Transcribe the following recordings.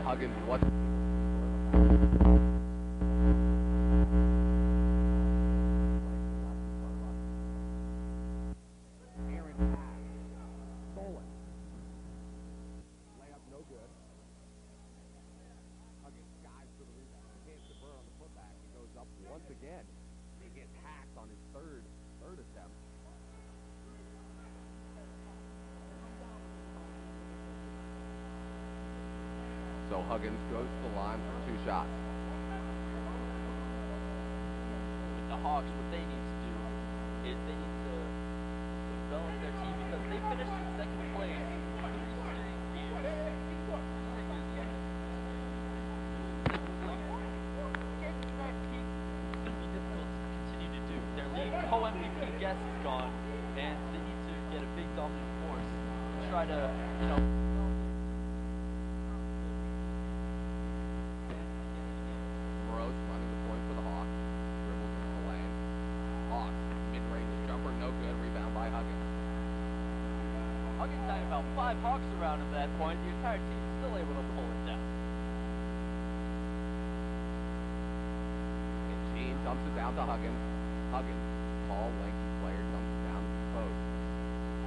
Huggins was stolen. Layup no good. Huggins skies for the rebound. He can't convert on the putback. He goes up once again. He gets hacked on his third attempt. So Huggins goes to the line for 2 shots. With the Hawks, what they need to do is they need to develop their team because they finished in second place in 3 series games. Getting that peak is going to be difficult to continue to do. Their league co-MVP guest is gone, and they need to get a big dominant force to try to, you know, running the point for the Hawks. Dribbles into the lane. Hawks, mid-range jumper, no good. Rebound by Huggins. Huggins had about 5 Hawks around at that point. The entire team is still able to pull it down. And Gene dumps it down to Huggins. Huggins, tall, lanky player, dumps it down to the post.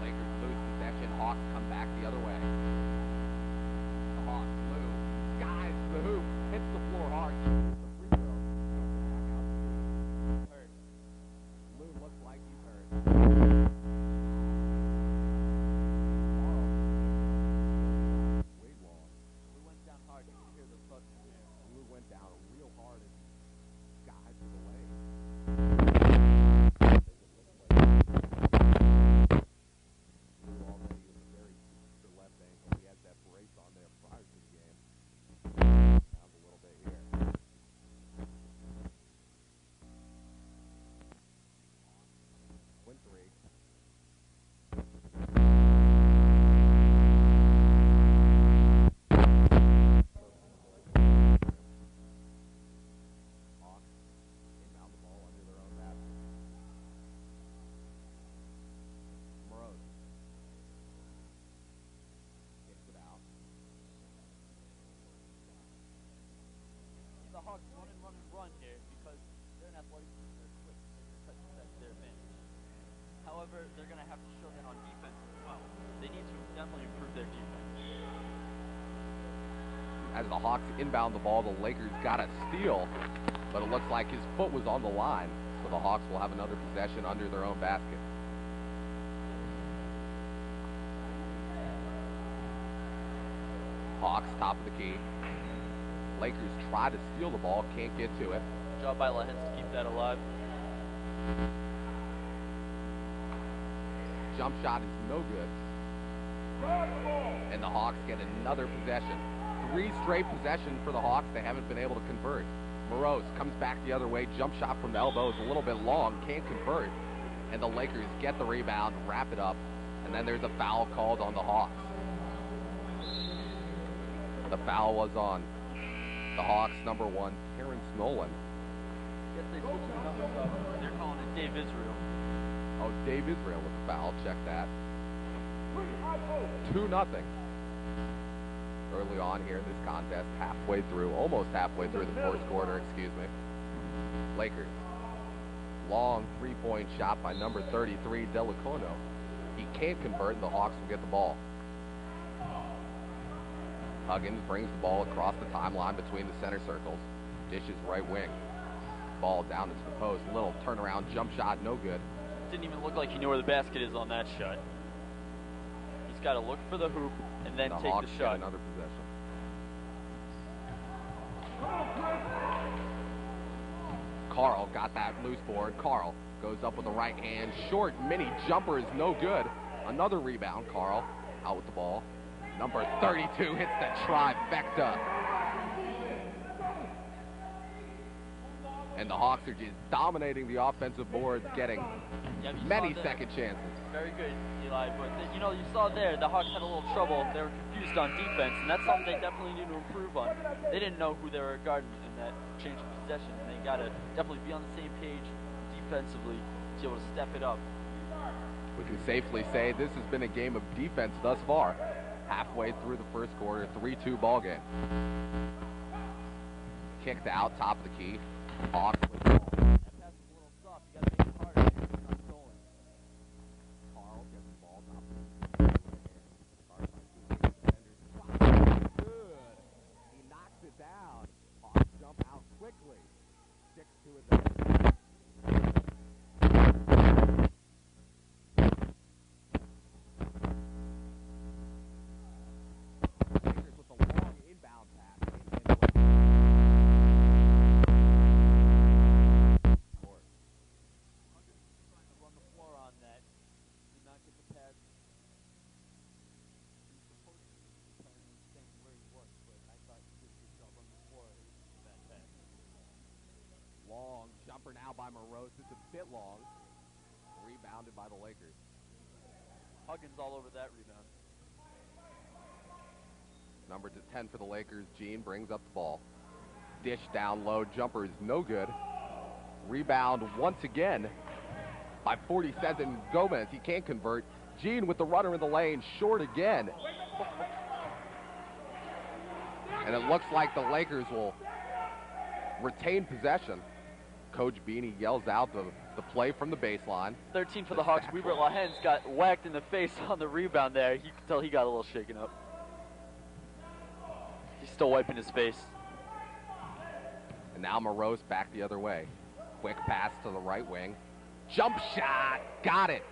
Lakers lose possession. Hawks come back the other way. The Hawks lose. Skies the hoop. Hits the floor hard. The Hawks run here because they're an athletic team. They're quick. They're going to that's their advantage. However, they're going to have to show that on defense as well. They need to definitely improve their defense. As the Hawks inbound the ball, the Lakers got a steal, but it looks like his foot was on the line, so the Hawks will have another possession under their own basket. Hawks, top of the key. Lakers try to steal the ball, can't get to it. Good job by Lehens to keep that alive. Jump shot is no good. And the Hawks get another possession. 3 straight possessions for the Hawks. They haven't been able to convert. Morose comes back the other way. Jump shot from the elbow is a little bit long, can't convert. And the Lakers get the rebound, wrap it up, and then there's a foul called on the Hawks. The foul was on the Hawks' number 1, Terrence Nolan. Yes, they switched the numbers up. They're calling it Dave Israel. Oh, Dave Israel with the foul. Check that. 2-0. Early on here in this contest, almost halfway through the 4th quarter, excuse me. Lakers. Long 3-point shot by number 33, Delicono. He can't convert, and the Hawks will get the ball. Huggins brings the ball across the timeline between the center circles. Dishes right wing. Ball down into the post. Little turnaround jump shot, no good. Didn't even look like he knew where the basket is on that shot. He's got to look for the hoop and then take Hawks the shot. Get another possession. Carl got that loose board. Carl goes up with the right hand. Short mini jumper is no good. Another rebound. Carl out with the ball. Number 32 hits the trifecta. And the Hawks are just dominating the offensive boards, getting many second chances. Very good, Eli. But, you know, you saw there, the Hawks had a little trouble. They were confused on defense, and that's something they definitely need to improve on. They didn't know who they were guarding in that change of possession, and they got to definitely be on the same page defensively to be able to step it up. We can safely say this has been a game of defense thus far. Halfway through the first quarter, 3-2 ball game. Kicked out, top of the key. Hawks with the ball. That pass is a little soft. You gotta make it harder. It's not stolen. Carl gets the ball, top of the key. Good. He knocks it down. Hawks jump out quickly. 6-2 advantage. Lakers with a long inbound pass. Run the floor on that. Did not get the pass. He was supposed to be staying where he was, but I thought he did a good job on the floor with that pass. Long jumper now by Morose. It's a bit long. Rebounded by the Lakers. Huggins all over that rebound. Number 10 for the Lakers, Gene brings up the ball. Dish down low, jumper is no good. Rebound once again by 47 Gomez. He can't convert. Gene with the runner in the lane, short again. And it looks like the Lakers will retain possession. Coach Beanie yells out the play from the baseline. 13 for the Hawks. Weaver Lahens got whacked in the face on the rebound there. You can tell he got a little shaken up. He's still wiping his face. And now Morose back the other way. Quick pass to the right wing. Jump shot. Got it.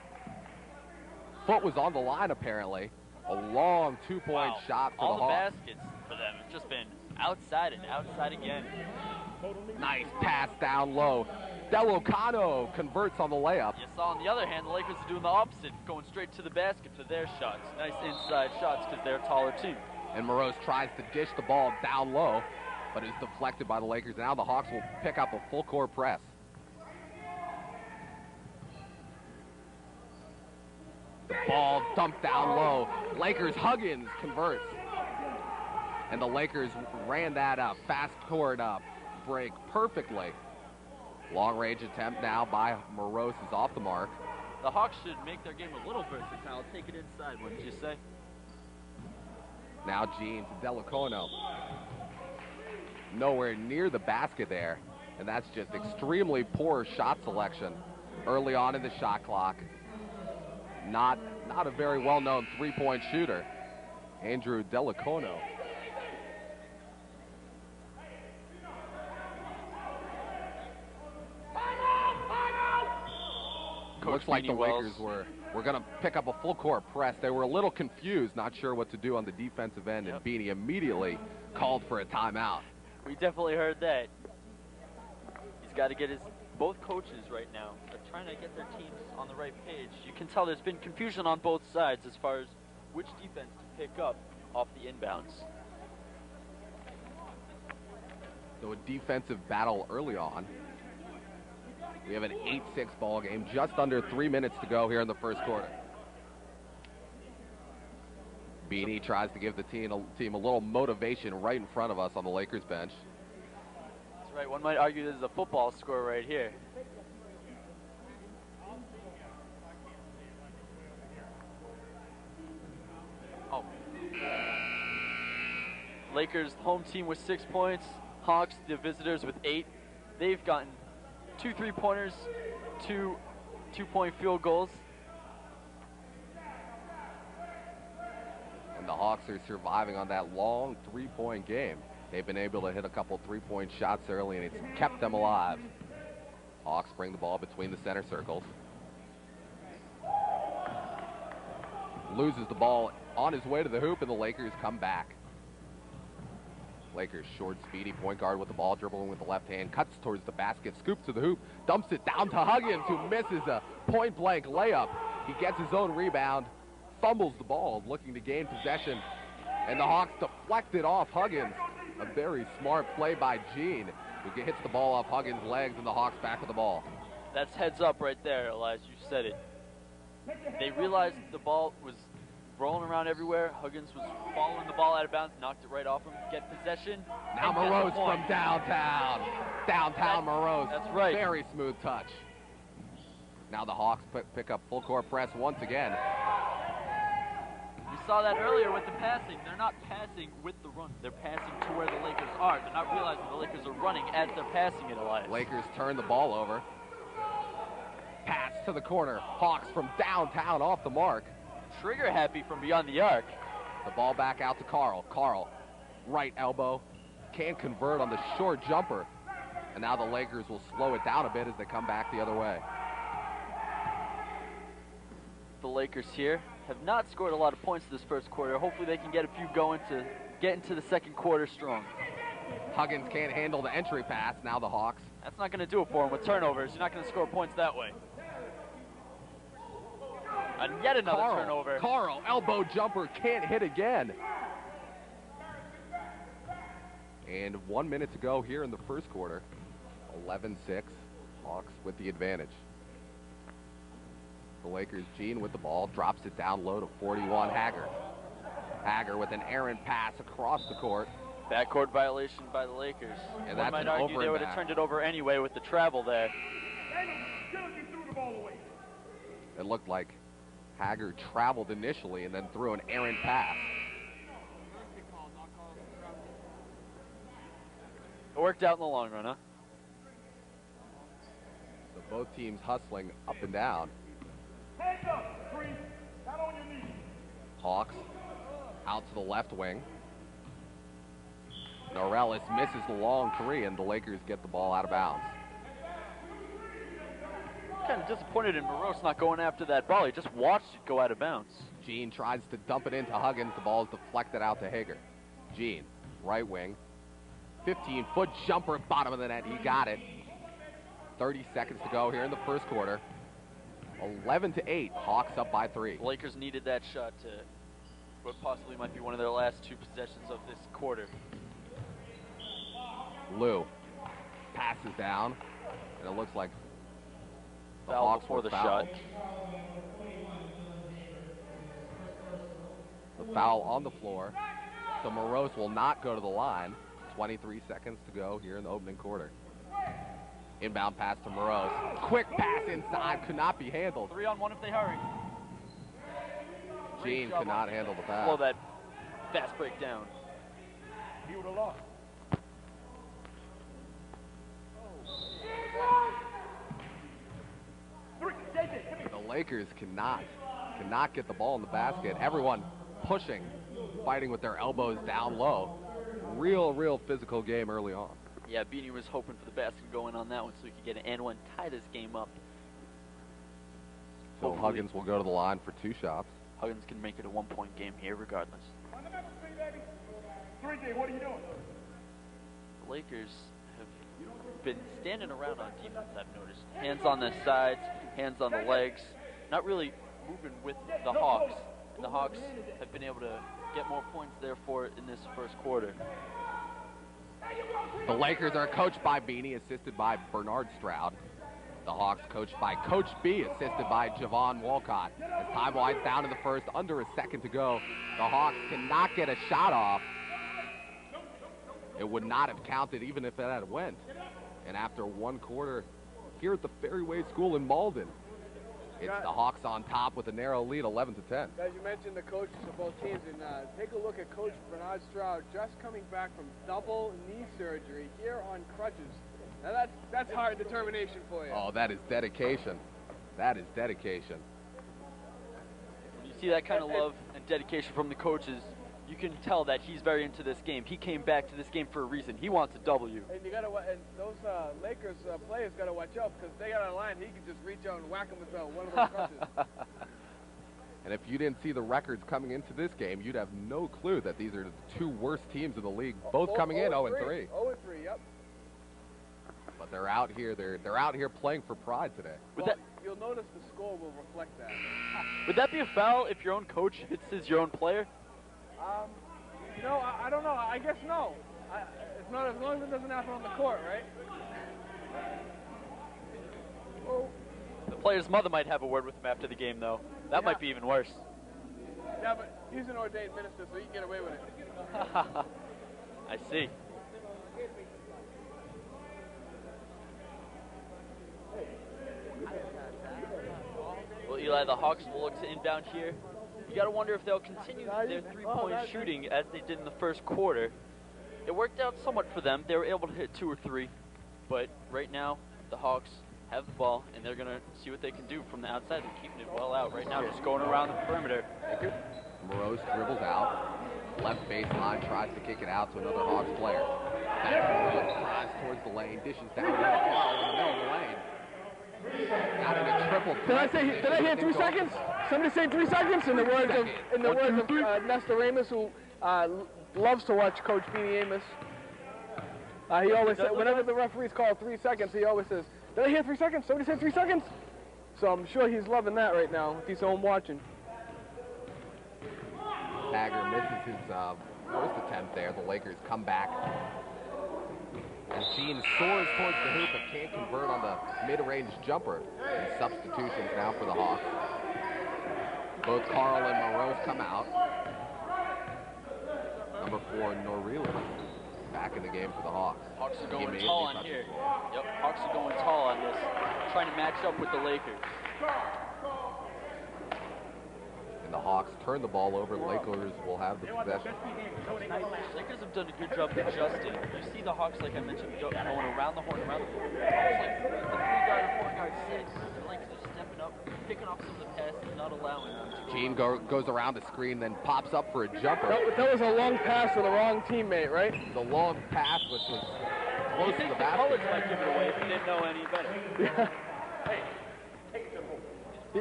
Foot was on the line, apparently. A long two-point shot for all the Hawks. baskets for them have just been outside and outside again. Nice pass down low. Delocano converts on the layup. You saw on the other hand, the Lakers are doing the opposite, going straight to the basket for their shots. Nice inside shots because they're a taller team. And Morose tries to dish the ball down low, but is deflected by the Lakers. Now the Hawks will pick up a full court press. The ball dumped down low. Lakers, Huggins converts. And the Lakers ran that up, fast court up, break perfectly. Long range attempt now by Morose is off the mark. The Hawks should make their game a little versatile. Take it inside, wouldn't you say? Now Gene to Delocano. Nowhere near the basket there. And that's just extremely poor shot selection early on in the shot clock. Not a very well-known three-point shooter, Andrew Delocano. Looks like the Lakers were going to pick up a full court press. They were a little confused, not sure what to do on the defensive end, and Beanie immediately called for a timeout. We definitely heard that. He's got to get both coaches right now are trying to get their teams on the right page. You can tell there's been confusion on both sides as far as which defense to pick up off the inbounds. So a defensive battle early on. We have an 8-6 ball game, just under 3 minutes to go here in the first quarter. Beanie tries to give the team a little motivation right in front of us on the Lakers bench. That's right. One might argue this is a football score right here. Oh. Lakers home team with 6 points. Hawks, the visitors, with 8. They've gotten 2 3-pointers, 2 two-point field goals. And the Hawks are surviving on that long three-point game. They've been able to hit a couple three-point shots early, and it's kept them alive. Hawks bring the ball between the center circles. Loses the ball on his way to the hoop, and the Lakers come back. Lakers short, speedy point guard with the ball, dribbling with the left hand, cuts towards the basket, scoops to the hoop, dumps it down to Huggins, who misses a point-blank layup. He gets his own rebound, fumbles the ball, looking to gain possession, and the Hawks deflect it off Huggins. A very smart play by Gene, who hits the ball off Huggins' legs, and the Hawks back with the ball. That's heads up right there, Elias. You said it. They realized the ball was rolling around everywhere. Huggins was following the ball out of bounds, knocked it right off him. Get possession. Now Morose from downtown. Morose. That's right. Very smooth touch. Now the Hawks pick up full court press once again. We saw that earlier with the passing. They're not passing with the run. They're passing to where the Lakers are. They're not realizing the Lakers are running as they're passing it, Elias. Lakers turn the ball over. Pass to the corner. Hawks from downtown off the mark. Trigger happy from beyond the arc. The ball back out to Carl. Carl, right elbow. Can't convert on the short jumper. And now the Lakers will slow it down a bit as they come back the other way. The Lakers here have not scored a lot of points this first quarter. Hopefully they can get a few going to get into the second quarter strong. Huggins can't handle the entry pass. Now the Hawks. That's not going to do it for him with turnovers. You're not going to score points that way. And yet another turnover. Carl, elbow jumper, can't hit again. And 1 minute to go here in the first quarter. 11-6, Hawks with the advantage. The Lakers, Gene with the ball, drops it down low to 41, Hager. Hager with an errant pass across the court. Backcourt violation by the Lakers. And one might argue they would have turned it over anyway with the travel there. It looked like Hager traveled initially and then threw an errant pass. It worked out in the long run, huh? So both teams hustling up and down. Hands up, three, not on your knees. Hawks out to the left wing. Norellis misses the long three, and the Lakers get the ball out of bounds. Kind of disappointed in Morose not going after that ball. He just watched it go out of bounds. Gene tries to dump it into Huggins. The ball is deflected out to Hager. Gene, right wing. 15-foot jumper at bottom of the net. He got it. 30 seconds to go here in the first quarter. 11-8. Hawks up by 3. The Lakers needed that shot to what possibly might be one of their last 2 possessions of this quarter. Lou passes down, and it looks like the foul Hawks before were the fouled. shot. The foul on the floor. So Morose will not go to the line. 23 seconds to go here in the opening quarter. Inbound pass to Morose. Quick pass inside, could not be handled. 3-on-1 if they hurry. Gene could not handle the pass. Slow that fast break down. He would have lost. The Lakers cannot get the ball in the basket. Everyone pushing, fighting with their elbows down low. Real physical game early on. Yeah, Beanie was hoping for the basket going on that one so he could get an and one, tie this game up. So Huggins will go to the line for 2 shots. Huggins can make it a 1-point game here regardless. 3J, what are you doing? The Lakers have been standing around on defense, I've noticed. Hands on the sides, hands on the legs. Not really moving with the Hawks. And the Hawks have been able to get more points therefore in this first quarter. The Lakers are coached by Beanie, assisted by Bernard Stroud. The Hawks coached by Coach B, assisted by Javon Walcott. As time winds down in the first, under a second to go, the Hawks cannot get a shot off. It would not have counted even if it had went. And after 1 quarter here at the Ferryway School in Malden, it's the Hawks on top with a narrow lead, 11-10. Guys, you mentioned the coaches of both teams, and take a look at Coach Bernard Stroud, just coming back from double knee surgery here on crutches. Now that's hard determination for you. Oh, that is dedication. That is dedication. When you see that kind of love and dedication from the coaches, you can tell that he's very into this game. He came back to this game for a reason. He wants a W. And you gotta, and those Lakers players gotta watch out because they got a line. He can just reach out and whack him with one of those crutches. And if you didn't see the records coming into this game, you'd have no clue that these are the 2 worst teams in the league, both coming in 0-3. 0-3, yep. But they're out here. They're out here playing for pride today. Well, you'll notice the score will reflect that. Would that be a foul if your own coach hits your own player? You know, I don't know. I guess no. It's not as long as it doesn't happen on the court, right? Oh. The player's mother might have a word with him after the game, though. That might be even worse. Yeah, but he's an ordained minister, so he can get away with it. I see. Well, Eli, the Hawks will look to inbound here. You got to wonder if they'll continue their three-point shooting as they did in the first quarter. It worked out somewhat for them. They were able to hit 2 or 3, but right now the Hawks have the ball, and they're going to see what they can do from the outside. They're keeping it well out right now, just going around the perimeter. Morose dribbles out. Left baseline, tries to kick it out to another Hawks player. Drives towards the lane, dishes down to Carl in the middle of the lane. Got it a triple. Did I hear 3 seconds? Somebody say 3 seconds in the words of Nestor Amos, who loves to watch Coach Beanie Amos. He always says, whenever the referees call 3 seconds, he always says, "Did I hear 3 seconds? Somebody say 3 seconds." So I'm sure he's loving that right now if he's home watching. Hager misses his first attempt there. The Lakers come back. As Gene soars towards the hoop but can't convert on the mid-range jumper. And substitutions now for the Hawks. Both Carl and Morose come out. Number 4, Norreal, back in the game for the Hawks. Hawks are going tall on here. Yep, Hawks are going tall on this, trying to match up with the Lakers. And the Hawks turn the ball over. Lakers will have the possession. Lakers have done a good job adjusting. You see the Hawks, like I mentioned, going around the horn, around the horn. Almost like the 3-guard and 4-guard sits, and like they're stepping up, picking off some of the passes, not allowing them to. Gene goes around the screen, then pops up for a jumper. That was a long pass to the wrong teammate, right? The long pass, which was close to the basket. College might give it away if he didn't know any better. Yeah.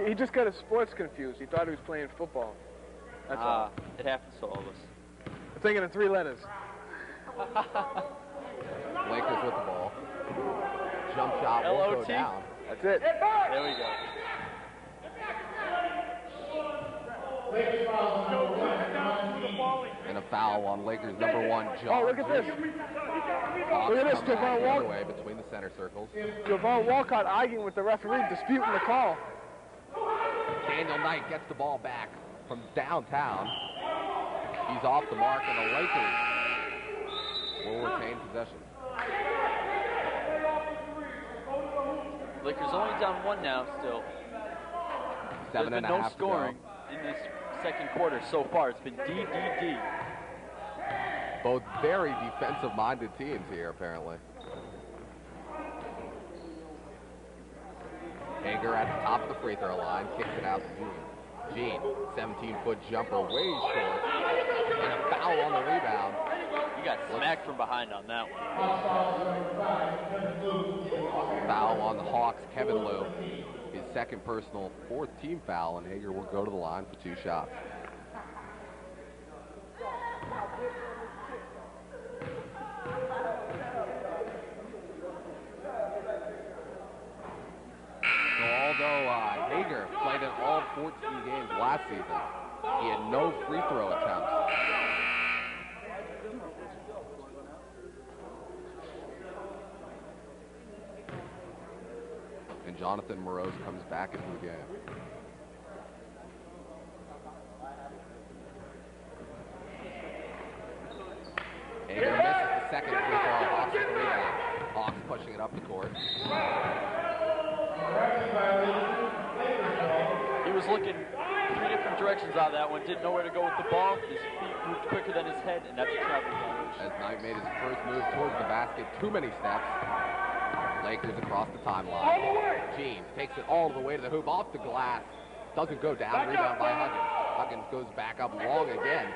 He just got his sports confused. He thought he was playing football. That's all. It happens to all of us. I'm thinking of 3 letters. Lakers with the ball. Jump shot won't go down. That's it. There we go. And a foul on Lakers number 1, John. Oh, look at this. Hawks Look at this, come back Javon the other Walcott. way between the center circles. Javon Walcott arguing with the referee, disputing the call. Daniel Knight gets the ball back from downtown. He's off the mark, and the Lakers will retain possession. Lakers only down 1 now still. 7 There's and been a no half scoring in this second quarter so far. It's been D. Both very defensive-minded teams here, apparently. Hager at the top of the free throw line, kicks it out to Gene. Gene, 17-foot jumper, way short, and a foul on the rebound. You got smacked from behind on that one. Foul on the Hawks, Kevin Lou. His second personal, 4th team foul, and Hager will go to the line for 2 shots. So although Hager played in all 14 games last season, he had no free throw attempts. And Jonathan Morose comes back into the game. Hager misses the second free throw. Hawks with the rebound. Hawks pushing it up the court. He was looking 3 different directions out of that one. Didn't know where to go with the ball. His feet moved quicker than his head, and that's a travel violation. As Knight made his first move towards the basket, too many steps. Lakers across the timeline. Gene takes it all the way to the hoop, off the glass. Doesn't go down. Rebound by Huggins. Huggins goes back up long again.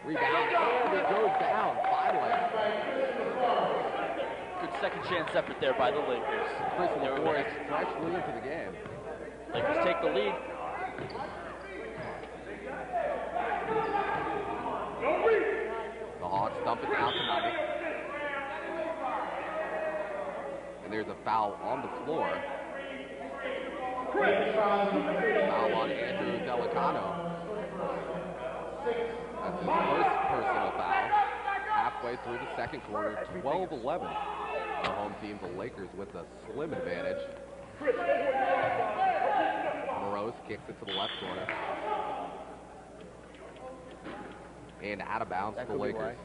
Rebound, and it goes down, finally. Good second chance effort there by the Lakers. Chris LaFleur is freshly into the game. Lakers take the lead. The Hawks dump it down to Knight. And there's a foul on the floor. Foul on Andrew Delicano. That's his first personal foul. Halfway through the second quarter, 12-11. The home team, the Lakers, with a slim advantage. Morose kicks it to the left corner. And out of bounds to the Lakers.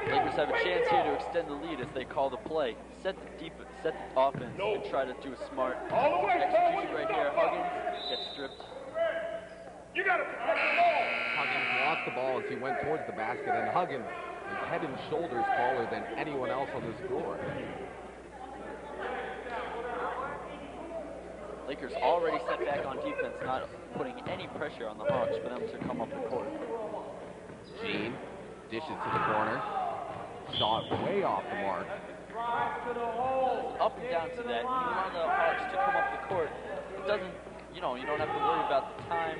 Lakers have a chance here to extend the lead as they call the play. Set the defense, set the offense, and try to do a smart execution right here. Huggins gets stripped. the ball as he went towards the basket, and Huggins is head and shoulders taller than anyone else on this floor. Lakers already set back on defense, not putting any pressure on the Hawks for them to come up the court. Jean dishes to the corner. Shot way off the mark. Up and down to that. When you want the Hawks to come up the court, it doesn't, you don't have to worry about the time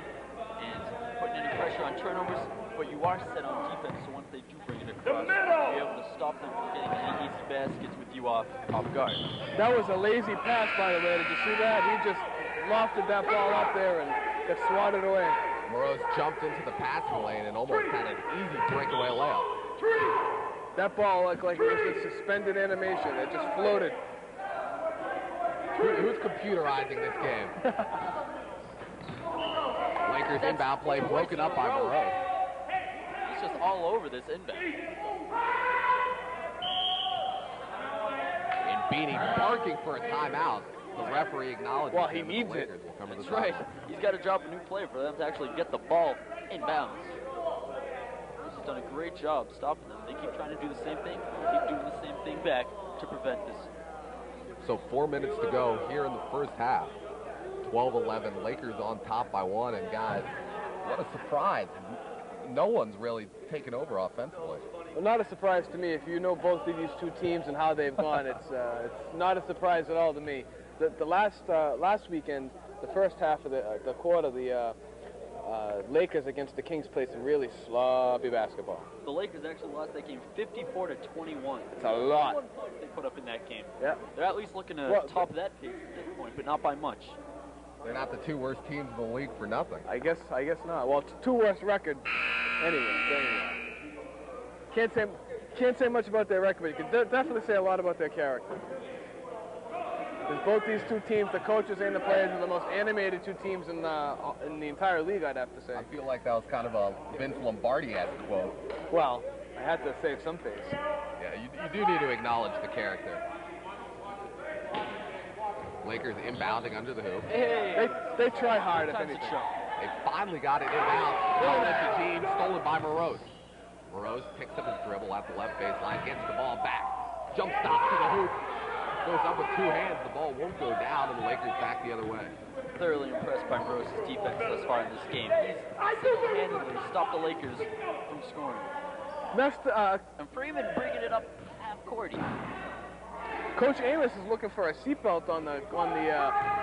and putting any pressure on turnovers, but you are set on defense, so once they do bring it across, you'll be able to stop them from getting any easy baskets with you off guard. That was a lazy pass, by the way. Did you see that? He just lofted that ball up there and got swatted away. Morose jumped into the passing lane and almost had an easy breakaway layup. That ball looked like it was in suspended animation. It just floated. Who's computerizing this game? Lakers inbound play broken up by Morose. He's just all over this inbound. And Beanie barking for a timeout. The referee acknowledges Well, he needs it. That's right. He's got to drop a new play for them to actually get the ball inbounds. He's done a great job stopping them. They keep trying to do the same thing, keep doing the same thing back to prevent this. So 4 minutes to go here in the first half. 12-11, Lakers on top by 1, and guys, what a surprise. No one's really taken over offensively. Well, not a surprise to me. If you know both of these two teams and how they've gone, it's not a surprise at all to me. The last weekend, the first half of the quarter, the Lakers against the Kings played some really sloppy basketball. The Lakers actually lost that game 54-21. It's a lot. 1 point they put up in that game. Yeah. They're at least looking to top that pace at this point, but not by much. They're not the two worst teams in the league for nothing. I guess not. Well, two worst record. Anyway. Can't say much about their record, but you can definitely say a lot about their character. Because both these two teams, the coaches and the players, are the most animated two teams in the entire league, I'd have to say. I feel like that was kind of a Vince Lombardi-esque quote. Well, I had to save some face. Yeah, you do need to acknowledge the character. Lakers inbounding under the hoop. Hey. They try hard, if anything. They finally got it inbound. Outlet to Jean, stolen by Morose. Morose picks up his dribble at the left baseline, gets the ball back. Jump stop to the hoop. Goes up with two hands. The ball won't go down, and the Lakers back the other way. Thoroughly impressed by Morose's defense thus far in this game. He's single-handedly stopped the Lakers from scoring. And Freeman bringing it up half court. Coach Amos is looking for a seatbelt on the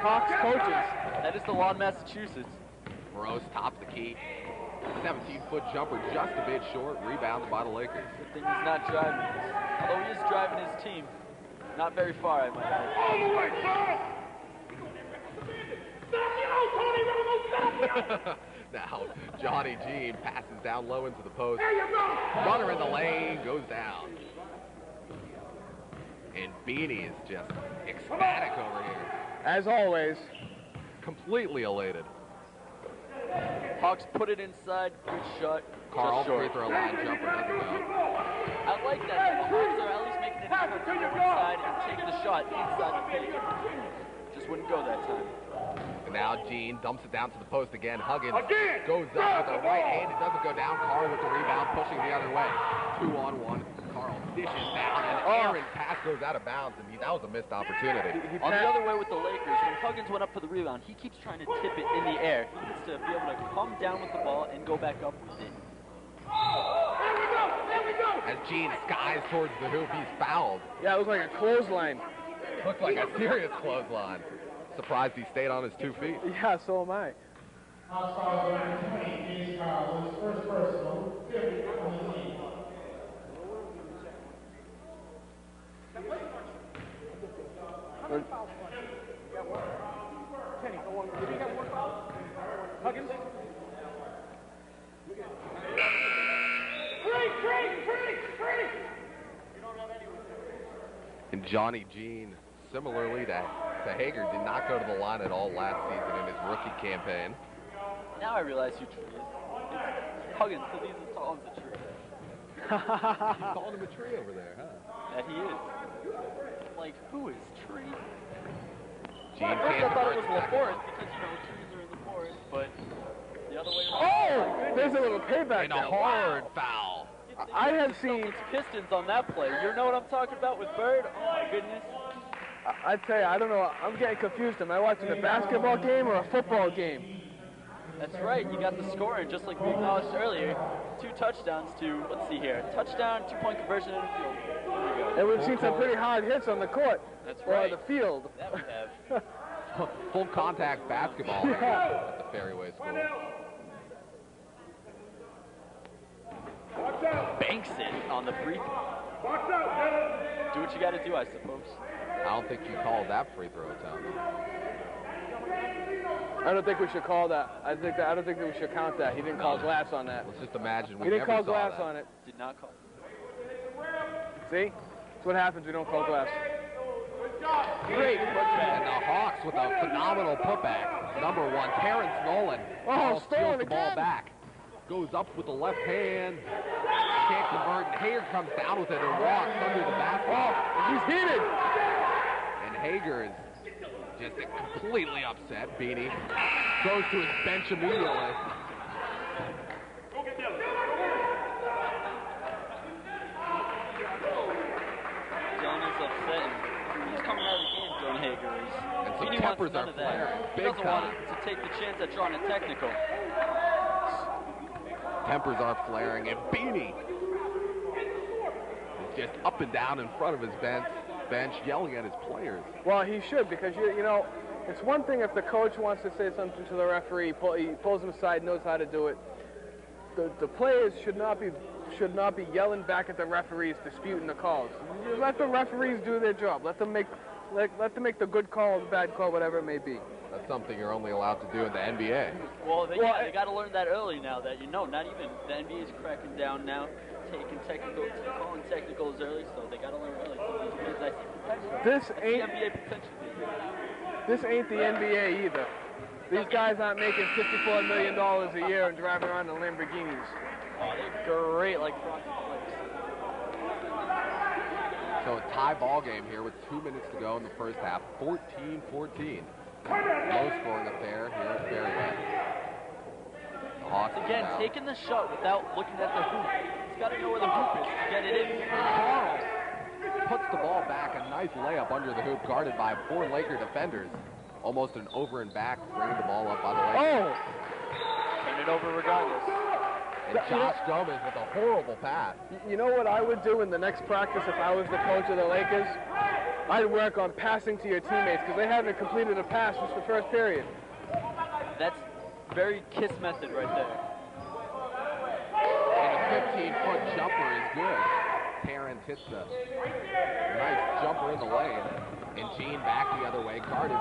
Hawks coaches. That is the law in Massachusetts. Morose tops the key. 17-foot jumper, just a bit short. Rebounded by the Lakers. Good thing he's not driving this. Although he is driving his team. Not very far, I might add. All the way, son! Now, Johnny Jean passes down low into the post. There you go! Runner in the lane goes down. And Beanie is just ecstatic over here. As always. Completely elated. Hawks put it inside. Good shot. Carl, free throw line jumper, doesn't go. I like that. The Hawks are at least making an effort to go inside and take the shot inside the paint. Just wouldn't go that time. And now Jean dumps it down to the post again. Huggins goes up with the right hand. It doesn't go down. Carl with the rebound, pushing the other way. 2-on-1. Carl dishes down, and Aaron's pass goes out of bounds, and that was a missed opportunity. On the other way with the Lakers, when Huggins went up for the rebound, he keeps trying to tip it in the air. He needs to be able to come down with the ball and go back up with it. As Jean skies towards the hoop, he's fouled. Yeah, it was like a clothesline. Looks like a serious clothesline. Surprised he stayed on his 2 feet. Yeah, so am I. First personal, 50 on the team. Kenny, did he have one foul? Huggins? And Johnny Jean, similarly to Hager, did not go to the line at all last season in his rookie campaign. Now I realize who Tree is. It's Huggins, because he's as tall as a tree. You called him a tree over there, huh? That he is. Like, who is Tree? Jean At first I thought it was can't LaForest, because, trees are in the forest, but the other way around. Oh! there's a little payback And a there. hard foul. I have seen. Pistons on that play. You know what I'm talking about with Bird? Oh my goodness. I'd tell you, I don't know. I'm getting confused. Am I watching a basketball game or a football game? That's right. You got the scoring just like we acknowledged earlier. 2 touchdowns to, let's see here, touchdown, 2-point conversion in the field. There we go. And we've seen some pretty hard hits on the court. That's or right. the field. That we have. Full contact basketball at the Fairway School. Banks it on the free throw. Do what you got to do, I suppose. I don't think you called that free throw, Tom. I don't think we should call that. I don't think that we should count that. He didn't call glass on that. Let's just imagine we He didn't never call saw glass that. on it. Did not call. See? That's what happens. We don't call glass. Great putback. And the Hawks with a phenomenal putback. Number 1, Terrence Nolan. Oh, Steals stolen the ball again. back. Goes up with the left hand. Can't convert. And Hager comes down with it and walks under the basket. Oh, he's heated. And Hager is just completely upset. Beanie goes to his bench immediately. John is upset. He's coming out of the game, Jordan Hager is. And some He tempers wants none are of that. flaring. He Big doesn't time. want to take the chance at drawing a technical. Tempers are flaring, and Beanie is just up and down in front of his bench yelling at his players. Well, he should, because you know, it's one thing if the coach wants to say something to the referee, he pulls him aside, knows how to do it. The players should not be yelling back at the referees, disputing the calls. You let the referees do their job. Let them make the good call, the bad call, whatever it may be. That's something you're only allowed to do in the NBA. Well, they got to learn that early now. That not even the NBA is cracking down now, calling technicals early. So they got to learn early. So these kids, I see potential. This I see ain't NBA potential. this ain't the NBA either. These guys aren't making $54 million a year and driving around in Lamborghinis. Oh, they're great, like Frosty Flakes. So a tie ball game here with 2 minutes to go in the first half. 14-14. Low scoring affair here at Fairway. The Hawks Again, now. taking the shot without looking at the hoop. He's got to know where the hoop is to get it in. Carl puts the ball back. A nice layup under the hoop, guarded by 4 Laker defenders. Almost an over and back, bringing the ball up by the Lakers. Oh! Turn it over regardless. And Josh Gomez with a horrible pass. You know what I would do in the next practice if I was the coach of the Lakers? I'd work on passing to your teammates because they haven't completed a pass since the first period. That's very Kiss method right there. And a 15-foot jumper is good. Terrence hits a nice jumper in the lane. And Gene back the other way, hoarded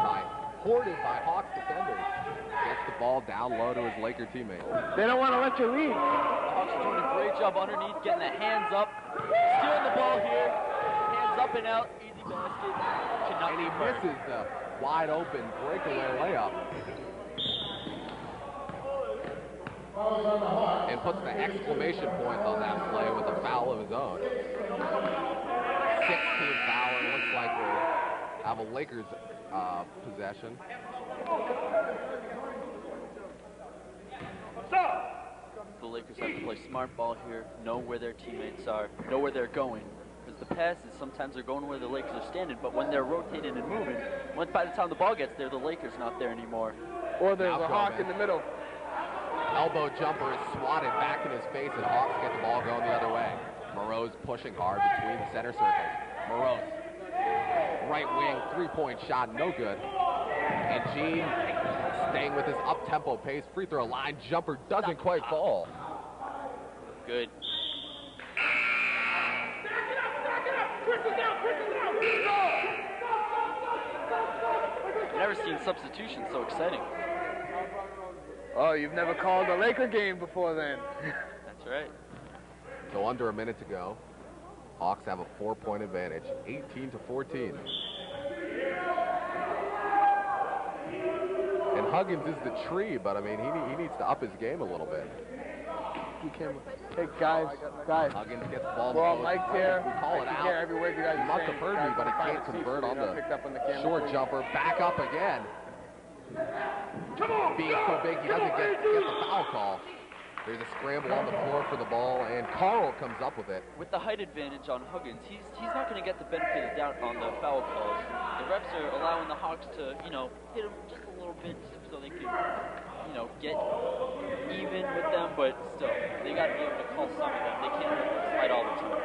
by Hawks defenders. Gets the ball down low to his Laker teammates. They don't want to let you lead. The Hawks are doing a great job underneath, getting the hands up. Stealing the ball here. Hands up and out. Easy basket. Cannot And he convert. misses the wide open breakaway layup. And puts the exclamation point on that play with a foul of his own. 16th foul. It looks like we'll have a Lakers possession. The Lakers have to play smart ball here, know where their teammates are, know where they're going. Because the passes, sometimes they're going where the Lakers are standing, but when they're rotating and moving, by the time the ball gets there, the Lakers not there anymore. Or there's Now a Hawk Gomez. in the middle. Elbow jumper is swatted back in his face, and Hawks get the ball going the other way. Moreau's pushing hard between the center circles. Moreau, right wing, three-point shot, no good. And Gene staying with his up-tempo pace. Free throw line jumper doesn't quite fall. Good. Never seen substitution so exciting. Oh, you've never called a Laker game before then. That's right. So under a minute to go. Hawks have a 4-point advantage, 18-14. And Huggins is the tree, but I mean, he needs to up his game a little bit. You can, hey guys. Huggins gets the ball. We're all mic'd here. We call it I can out. hear every word you guys He are must saying. have heard me, but he Guys, can't find a convert seat on so you're not picked up on the camera, the short please. jumper. Back up again. Being so big, he doesn't get the foul call. There's a scramble on the floor for the ball, and Carl comes up with it. With the height advantage on Huggins, he's not going to get the benefit of the doubt on the foul calls. The refs are allowing the Hawks to, you know, hit him just a little bit so they can, you know, get even with them, but still, they got to be able to call some of them. They can't let them slide all the time.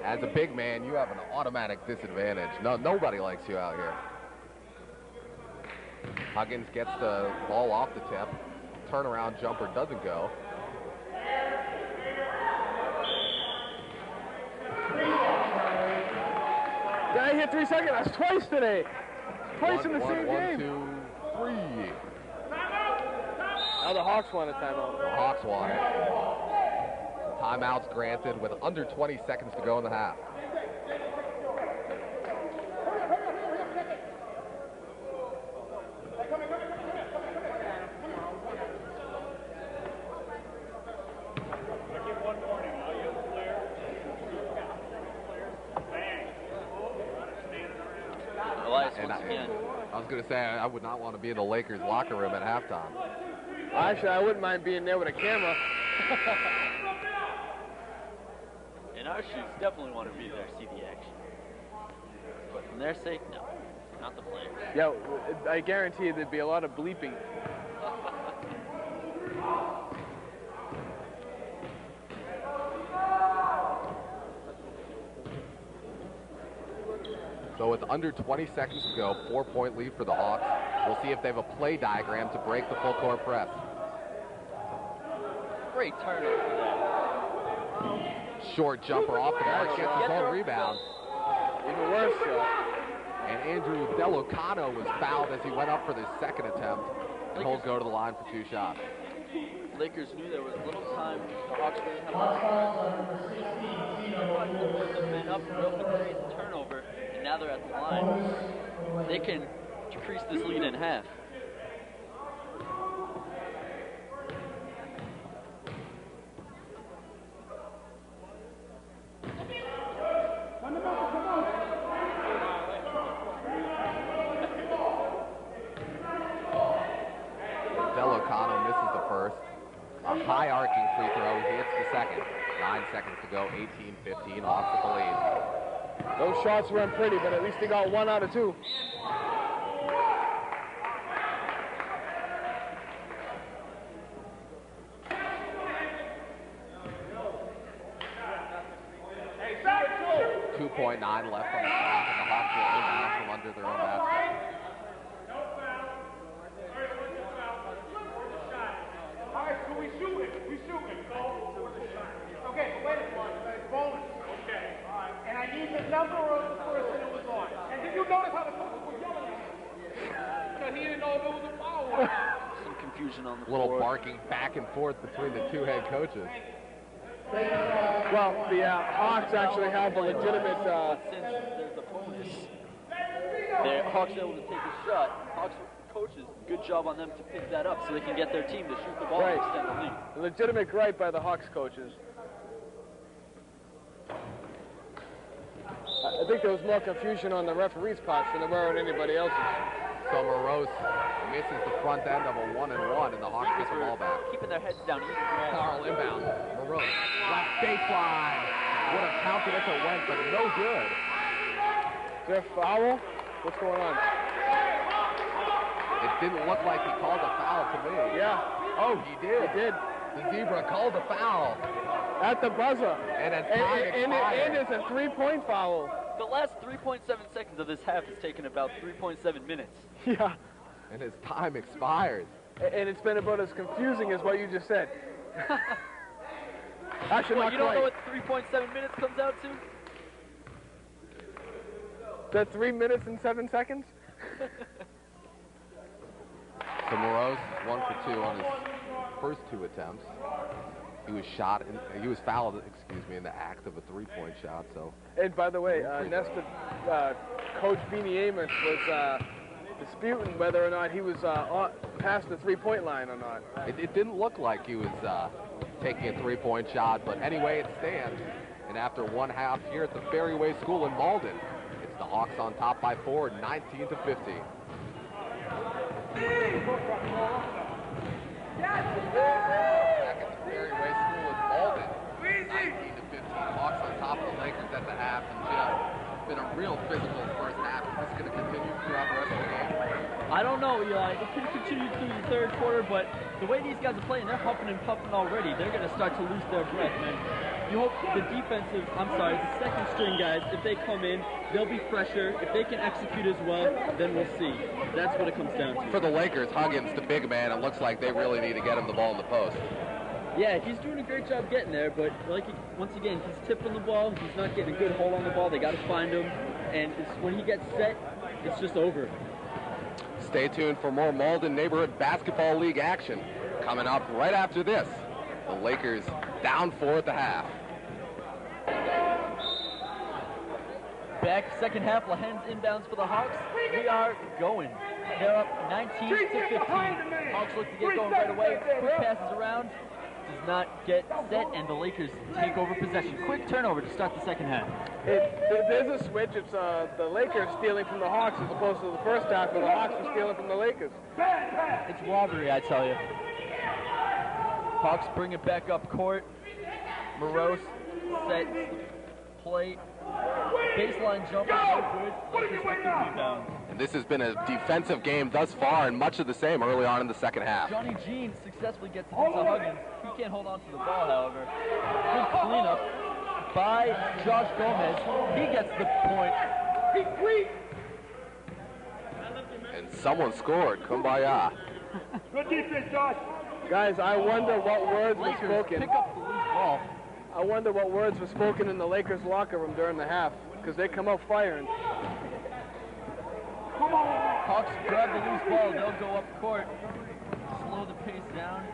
As a big man, you have an automatic disadvantage. Nobody likes you out here. Huggins gets the ball off the tip. Turnaround jumper doesn't go. Did I hit 3 seconds? That's twice today. Twice in the same game. 1, 2, 3. Now the Hawks want a timeout. The Hawks want it. Timeouts granted with under 20 seconds to go in the half. I was going to say, I would not want to be in the Lakers locker room at halftime. Actually, I wouldn't mind being there with a camera. And our shoots definitely want to be there, see the action. But from their sake, no, not the players. Yeah, I guarantee you there'd be a lot of bleeping. So with under 20 seconds to go, 4-point lead for the Hawks. We'll see if they have a play diagram to break the full court press. Great turnover there. Short jumper off the mark, gets his own rebound. Even worse shot. And Andrew Delocano was fouled as he went up for the second attempt. And he'll go to the line for 2 shots. Lakers knew there was little time. The Hawks didn't have much time. The men up, real quick create the turnover, and now they're at the line. They can decrease this lead in half. Delocano misses the first. A high arcing free throw. He hits the second. 9 seconds to go. 18-15. Hawks with the lead. Those shots weren't pretty, but at least they got 1 out of 2. .9 left on the clock, and the Hawks will inbound from under their own basket. All right, so we shooting. Okay, but wait a minute. It's bonus. Okay. All right. And I need the number of the person who was on. And did you notice how the coaches were yelling at him? Because he didn't know if it was a foul or not. Some confusion on the A little floor. barking back and forth between the 2 head coaches. Well, the Hawks actually have a legitimate... Since there's a bonus, the Hawks able to take a shot. Hawks coaches, good job on them to pick that up so they can get their team to shoot the ball and extend the lead. A legitimate gripe by the Hawks coaches. I think there was more confusion on the referee's part than there were on anybody else's. So Morose misses the front end of a 1-and-1, and the Hawks get the ball back. Keeping their heads down. Carl inbound. Morose, left baseline. Would have counted if it went, but no good. Is there a foul? What's going on? It didn't look like he called a foul to me. Yeah. Oh, he did. He did. The Zebra called a foul. At the buzzer. And at time and it's a 3-point foul. The last 3.7 seconds of this half has taken about 3.7 minutes. Yeah. And his time expired. And it's been about as confusing as what you just said. Actually, Well, not you don't know quite. what 3.7 minutes comes out to? Is that 3 minutes and 7 seconds? So Morose 1 for 2 on his first 2 attempts. He was fouled, in the act of a 3-point shot. So. And by the way, Nesta, Coach Beanie Amos was disputing whether or not he was past the 3-point line or not. It didn't look like he was taking a 3-point shot, but anyway, it stands. And after 1 half here at the Ferryway School in Malden, it's the Hawks on top by 4, 19-50. Back at the Ferryway I don't know, Eli. It could continue through the third quarter, but the way these guys are playing, they're huffing and puffing already. They're going to start to lose their breath, man. You hope the the second string guys, if they come in, they'll be fresher. If they can execute as well, then we'll see. That's what it comes down to. For the Lakers, Huggins, the big man, it looks like they really need to get him the ball in the post. Yeah, he's doing a great job getting there, but once again, he's tipping the ball. He's not getting a good hold on the ball. They got to find him, and when he gets set, it's just over. Stay tuned for more Malden Neighborhood Basketball League action coming up right after this. The Lakers down 4 at the half. Back second half, Lahen's inbounds for the Hawks. We are going. They're up 19 to 15. Hawks look to get going right away. Quick passes around. Does not get set, and the Lakers take over possession. Quick turnover to start the second half. There's a switch. It's the Lakers stealing from the Hawks as opposed to the first half where the Hawks were stealing from the Lakers. It's robbery, I tell you. Hawks bring it back up court. Morose sets the play. Baseline jumper, no good. Lakers with the rebound. And this has been a defensive game thus far, and much of the same early on in the second half. Johnny Jean successfully gets it into Huggins. He can't hold on to the ball, however. Good cleanup by Josh Gomez. He gets the point. And someone scored. Kumbaya. Good defense, Josh. Guys, I wonder what words were Lakers spoken. pick up the loose ball. I wonder what words were spoken in the Lakers locker room during the half, because they come out firing. Hawks grab the loose ball. They'll go up court. Slow the pace down.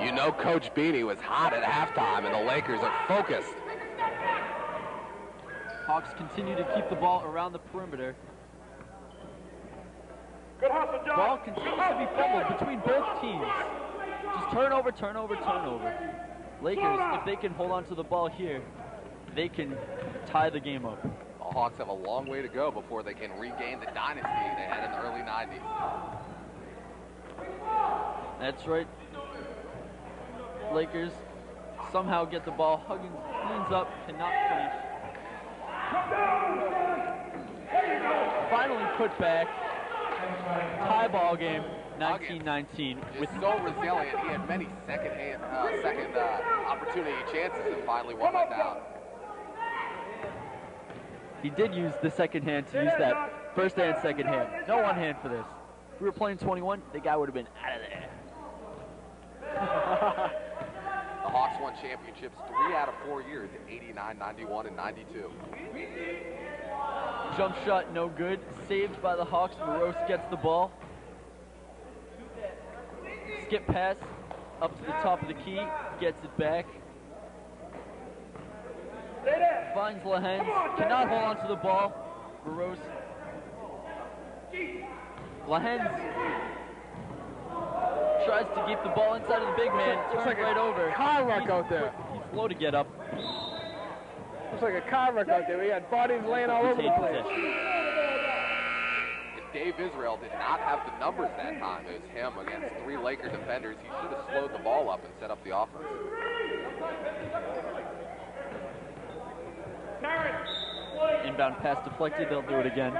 You know Coach Beanie was hot at halftime, and the Lakers are focused. Hawks continue to keep the ball around the perimeter. Good hustle, Josh. Ball continues to be fumbled between both teams. Just turnover, turnover, turnover. Lakers, if they can hold on to the ball here, they can tie the game up. The Hawks have a long way to go before they can regain the dynasty they had in the early 90s. That's right. Lakers somehow get the ball. Huggins cleans up, cannot finish. Finally put back. Tie ball game, 19-19. Just so resilient. He had many second opportunity chances and finally one went down. He did use the second hand to use that first hand, second hand. No one hand for this. If we were playing 21, the guy would have been out of there. The Hawks won championships 3 out of 4 years in 89, 91, and 92. Jump shot, no good. Saved by the Hawks. Morose gets the ball. Skip pass up to the top of the key. Gets it back. Finds Lahen's. Cannot hold on to the ball. Morose. Lahen's tries to keep the ball inside of the big man. Turns like right over. Car wreck out there. He's slow to get up. Looks like a car wreck out there. We had bodies laying all over the Retain place. possession. If Dave Israel did not have the numbers that time, it was him against 3 Laker defenders. He should have slowed the ball up and set up the offense. Inbound pass deflected. They'll do it again.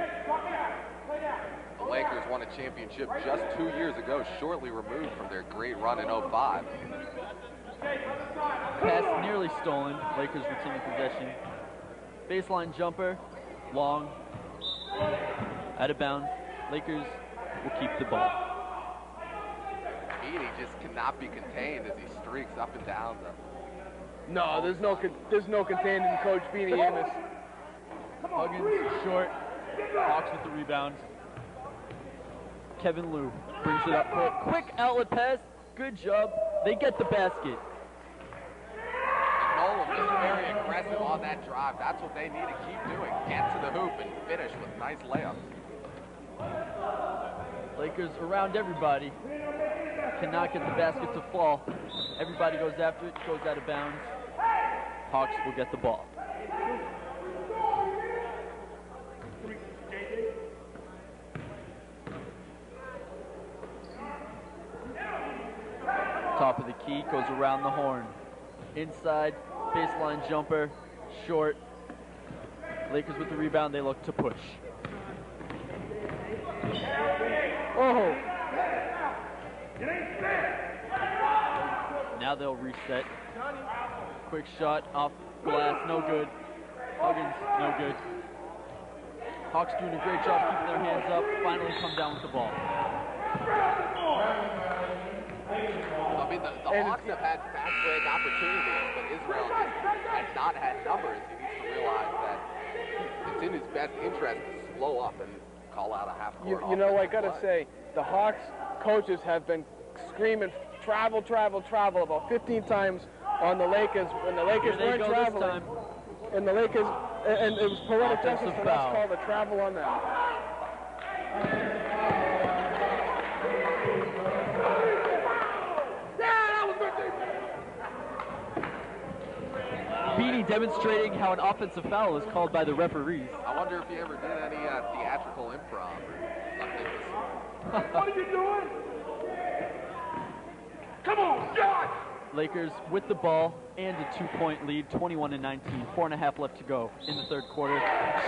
The Lakers won a championship just 2 years ago, shortly removed from their great run in 05. Pass nearly stolen. Lakers retaining possession. Baseline jumper. Long. Out of bounds. Lakers will keep the ball. Beanie just cannot be contained as he streaks up and down the... No, there's no containing Coach Beanie Amos. Huggins short. Hawks with the rebound. Kevin Lou brings it up court. Quick outlet pass. Good job. They get the basket. Nolan was very aggressive on that drive. That's what they need to keep doing. Get to the hoop and finish with nice layups. Lakers around everybody. Cannot get the basket to fall. Everybody goes after it. Goes out of bounds. Hawks will get the ball. Top of the key, goes around the horn. Inside, baseline jumper, short. Lakers with the rebound, they look to push. Oh. Now they'll reset. Quick shot off glass, no good. Huggins, no good. Hawks doing a great job keeping their hands up. Finally come down with the ball. I mean, the Hawks have had fast break opportunities, but Israel just has not had numbers. He needs to realize that it's in his best interest to slow up and call out a half-court. You know, I gotta say, the Hawks coaches have been screaming travel, travel, travel about 15 times on the Lakers when the Lakers weren't traveling. And the Lakers, and it was poetic justice for us called a travel on them. Beanie demonstrating how an offensive foul is called by the referees. I wonder if he ever did any theatrical improv or something. What are you doing? Come on, shot! Lakers with the ball and a 2-point lead, 21-19, 4.5 left to go in the third quarter.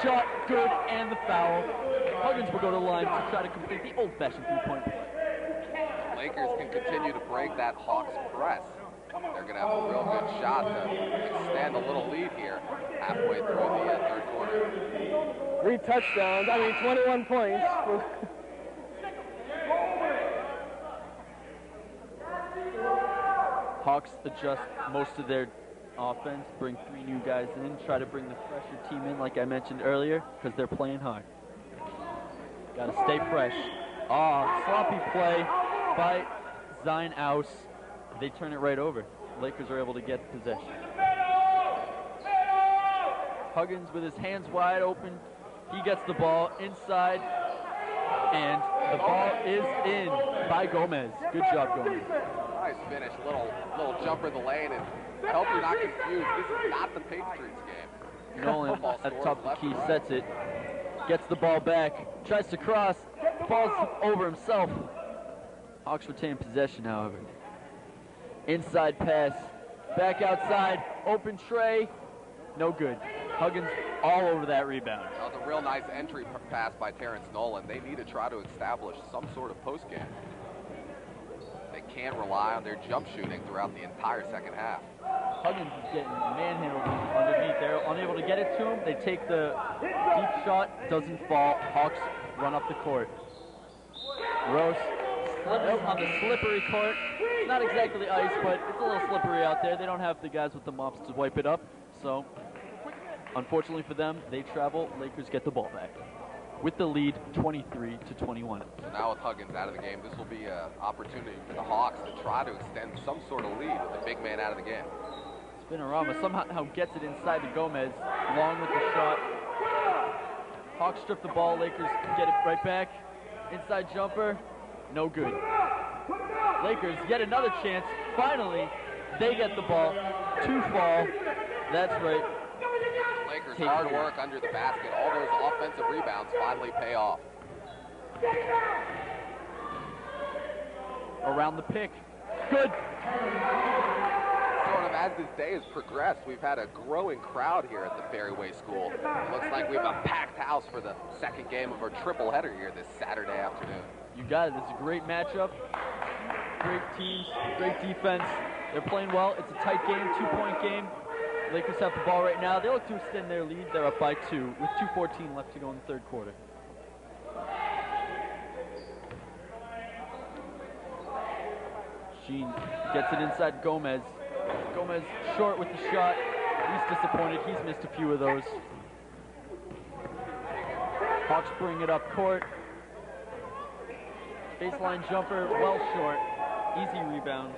Shot good and the foul. Huggins will go to the line to try to complete the old-fashioned 3-point play. Lakers can continue to break that Hawks press. They're going to have a real good shot to extend a little lead here halfway through the third quarter. 3 touchdowns, 21 points. Hawks adjust most of their offense, bring 3 new guys in, try to bring the fresher team in like I mentioned earlier because they're playing hard. Got to stay fresh. Sloppy play by Zion Aus. They turn it right over. Lakers are able to get possession. Huggins with his hands wide open. He gets the ball inside, and the ball is in by Gomez. Good job, Gomez. Nice finish, little jumper in the lane, and I hope you're not confused. This is not the Patriots game. Nolan at the top of the key sets it, gets the ball back, tries to cross, falls over himself. Hawks retain possession, however. Inside pass, back outside, open tray, no good. Huggins all over that rebound. That was a real nice entry pass by Terrence Nolan. They need to try to establish some sort of post game. They can't rely on their jump shooting throughout the entire second half. Huggins is getting manhandled underneath. They're unable to get it to him. They take the deep shot, doesn't fall. Hawks run up the court. Rose slips on the slippery court. It's not exactly ice, but it's a little slippery out there. They don't have the guys with the mops to wipe it up. So, unfortunately for them, they travel. Lakers get the ball back with the lead 23-21. So now with Huggins out of the game, this will be an opportunity for the Hawks to try to extend some sort of lead with the big man out of the game. Spinorama somehow gets it inside to Gomez, along with the shot. Hawks strip the ball, Lakers get it right back. Inside jumper, no good. Lakers yet another chance. Finally, they get the ball. 2 fall. That's right. Lakers hard work under the basket. All those offensive rebounds finally pay off. Around the pick. Good. Sort of as this day has progressed, we've had a growing crowd here at the Fairway School. It looks like we have a packed house for the second game of our triple header here this Saturday afternoon. You got it. It's a great matchup. Great teams, great defense. They're playing well. It's a tight game, 2-point game. Lakers have the ball right now. They look to extend their lead. They're up by 2 with 2:14 left to go in the third quarter. Sheen gets it inside Gomez. Gomez short with the shot. He's disappointed. He's missed a few of those. Hawks bring it up court. Baseline jumper, well short. Easy rebound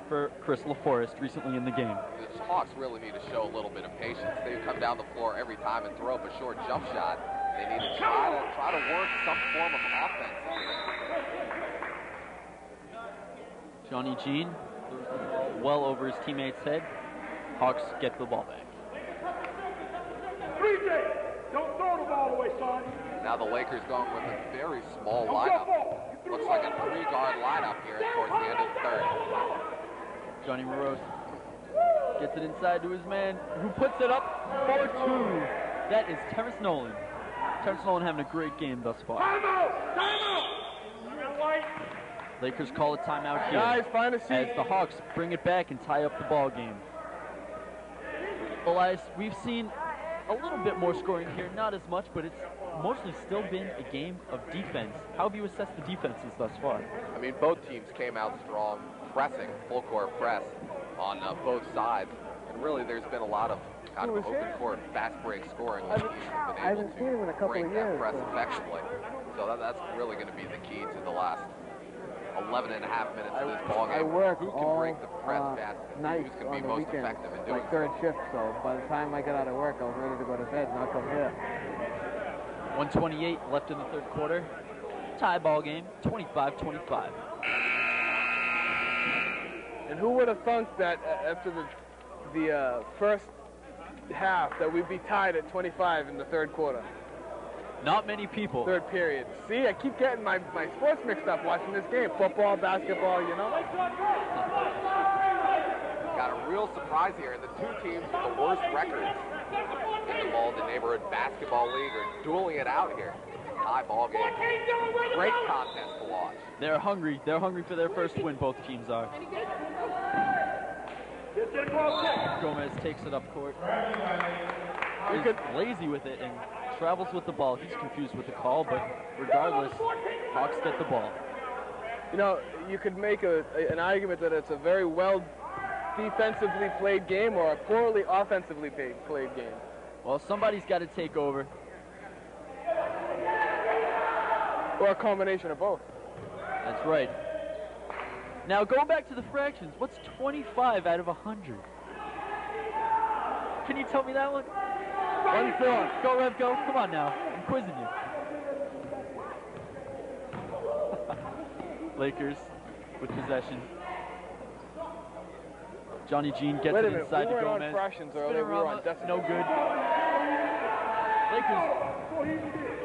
for Chris LaForest recently in the game. The Hawks really need to show a little bit of patience. They come down the floor every time and throw up a short jump shot. They need to try to work some form of offense. Johnny Jean throws the ball well over his teammate's head. Hawks get the ball back. 3J, don't throw the ball away, son. Now the Lakers going with a very small lineup. Looks like a 3-guard lineup here towards the end of the third. Johnny Moroz gets it inside to his man, who puts it up for 2. That is Terrence Nolan. Terrence Nolan having a great game thus far. Time out! Time out! Lakers call a timeout here. Guys, find a seat. As the Hawks bring it back and tie up the ball game. Elias, we've seen a little bit more scoring here, not as much, but it's mostly still been a game of defense. How have you assessed the defenses thus far? I mean, both teams came out strong, pressing, full court press on both sides. And really, there's been a lot of kind of open court, fast break scoring. Where teams have been able to break that press effectively. So that's really going to be the key to the last 11 and a half minutes of this ball game. Who can break the press fast? Who's going to be most effective in doing like third shift, so by the time I got out of work, I was ready to go to bed, not come here. 1:28 left in the third quarter. Tie ball game, 25-25. And who would have thunk that after the first half that we'd be tied at 25 in the third quarter? Not many people. Third period. See, I keep getting my sports mixed up watching this game. Football, basketball, you know? Got a real surprise here. The two teams with the worst records in the Malden Neighborhood Basketball League are dueling it out here. High ball game. Great contest to watch. They're hungry. They're hungry for their first win, both teams are. Gomez takes it up court. He's lazy with it and travels with the ball. He's confused with the call, but regardless, Hawks get the ball. You know, you could make an argument that it's a very well defensively played game or a poorly offensively played game. Well, somebody's got to take over. Or a combination of both. That's right. Now, going back to the fractions, what's 25 out of 100? Can you tell me that one? 1-4. Go, Rev, go. Come on now. I'm quizzing you. Lakers with possession. Johnny Jean gets it inside to Gomez. We were on fractions earlier. We were on decimals. No good. Lakers.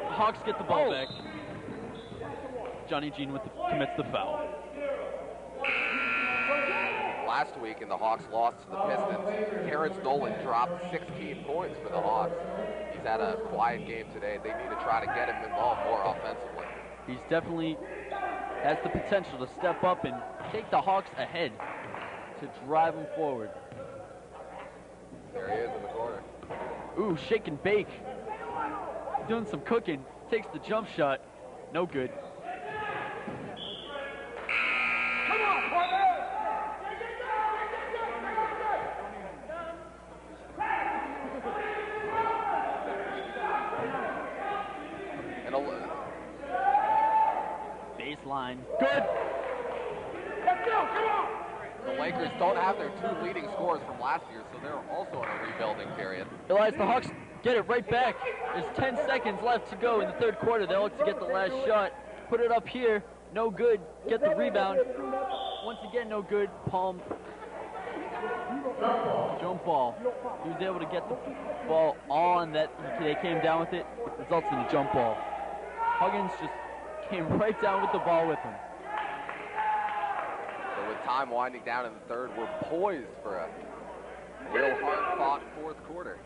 Hawks get the ball back. Johnny Jean commits the foul. Last week in the Hawks lost to the Pistons, Terrence Dolan dropped 16 points for the Hawks. He's had a quiet game today. They need to try to get him involved more offensively. He's definitely has the potential to step up and take the Hawks ahead to drive them forward. There he is in the corner. Ooh, shake and bake. Doing some cooking. Takes the jump shot. No good. Baseline. Good. Let's go, come on! The Lakers don't have their two leading scorers from last year, so they're also in a rebuilding period. Elias, the Hawks get it right back. There's 10 seconds left to go in the third quarter. They'll look to get the last shot. Put it up here. No good. Get the rebound. Once again, no good. Palm. Jump ball. He was able to get the ball on that. They came down with it. Results in a jump ball. Huggins just came right down with the ball with him. So with time winding down in the third, we're poised for a real hard-fought fourth quarter.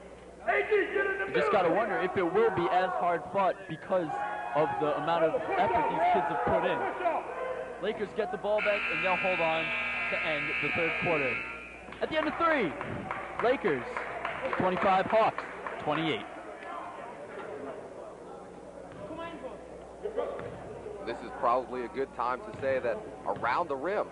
You just got to wonder if it will be as hard-fought because of the amount of effort these kids have put in. Lakers get the ball back, and they'll hold on to end the third quarter. At the end of three, Lakers 25, Hawks 28. This is probably a good time to say that Around the Rim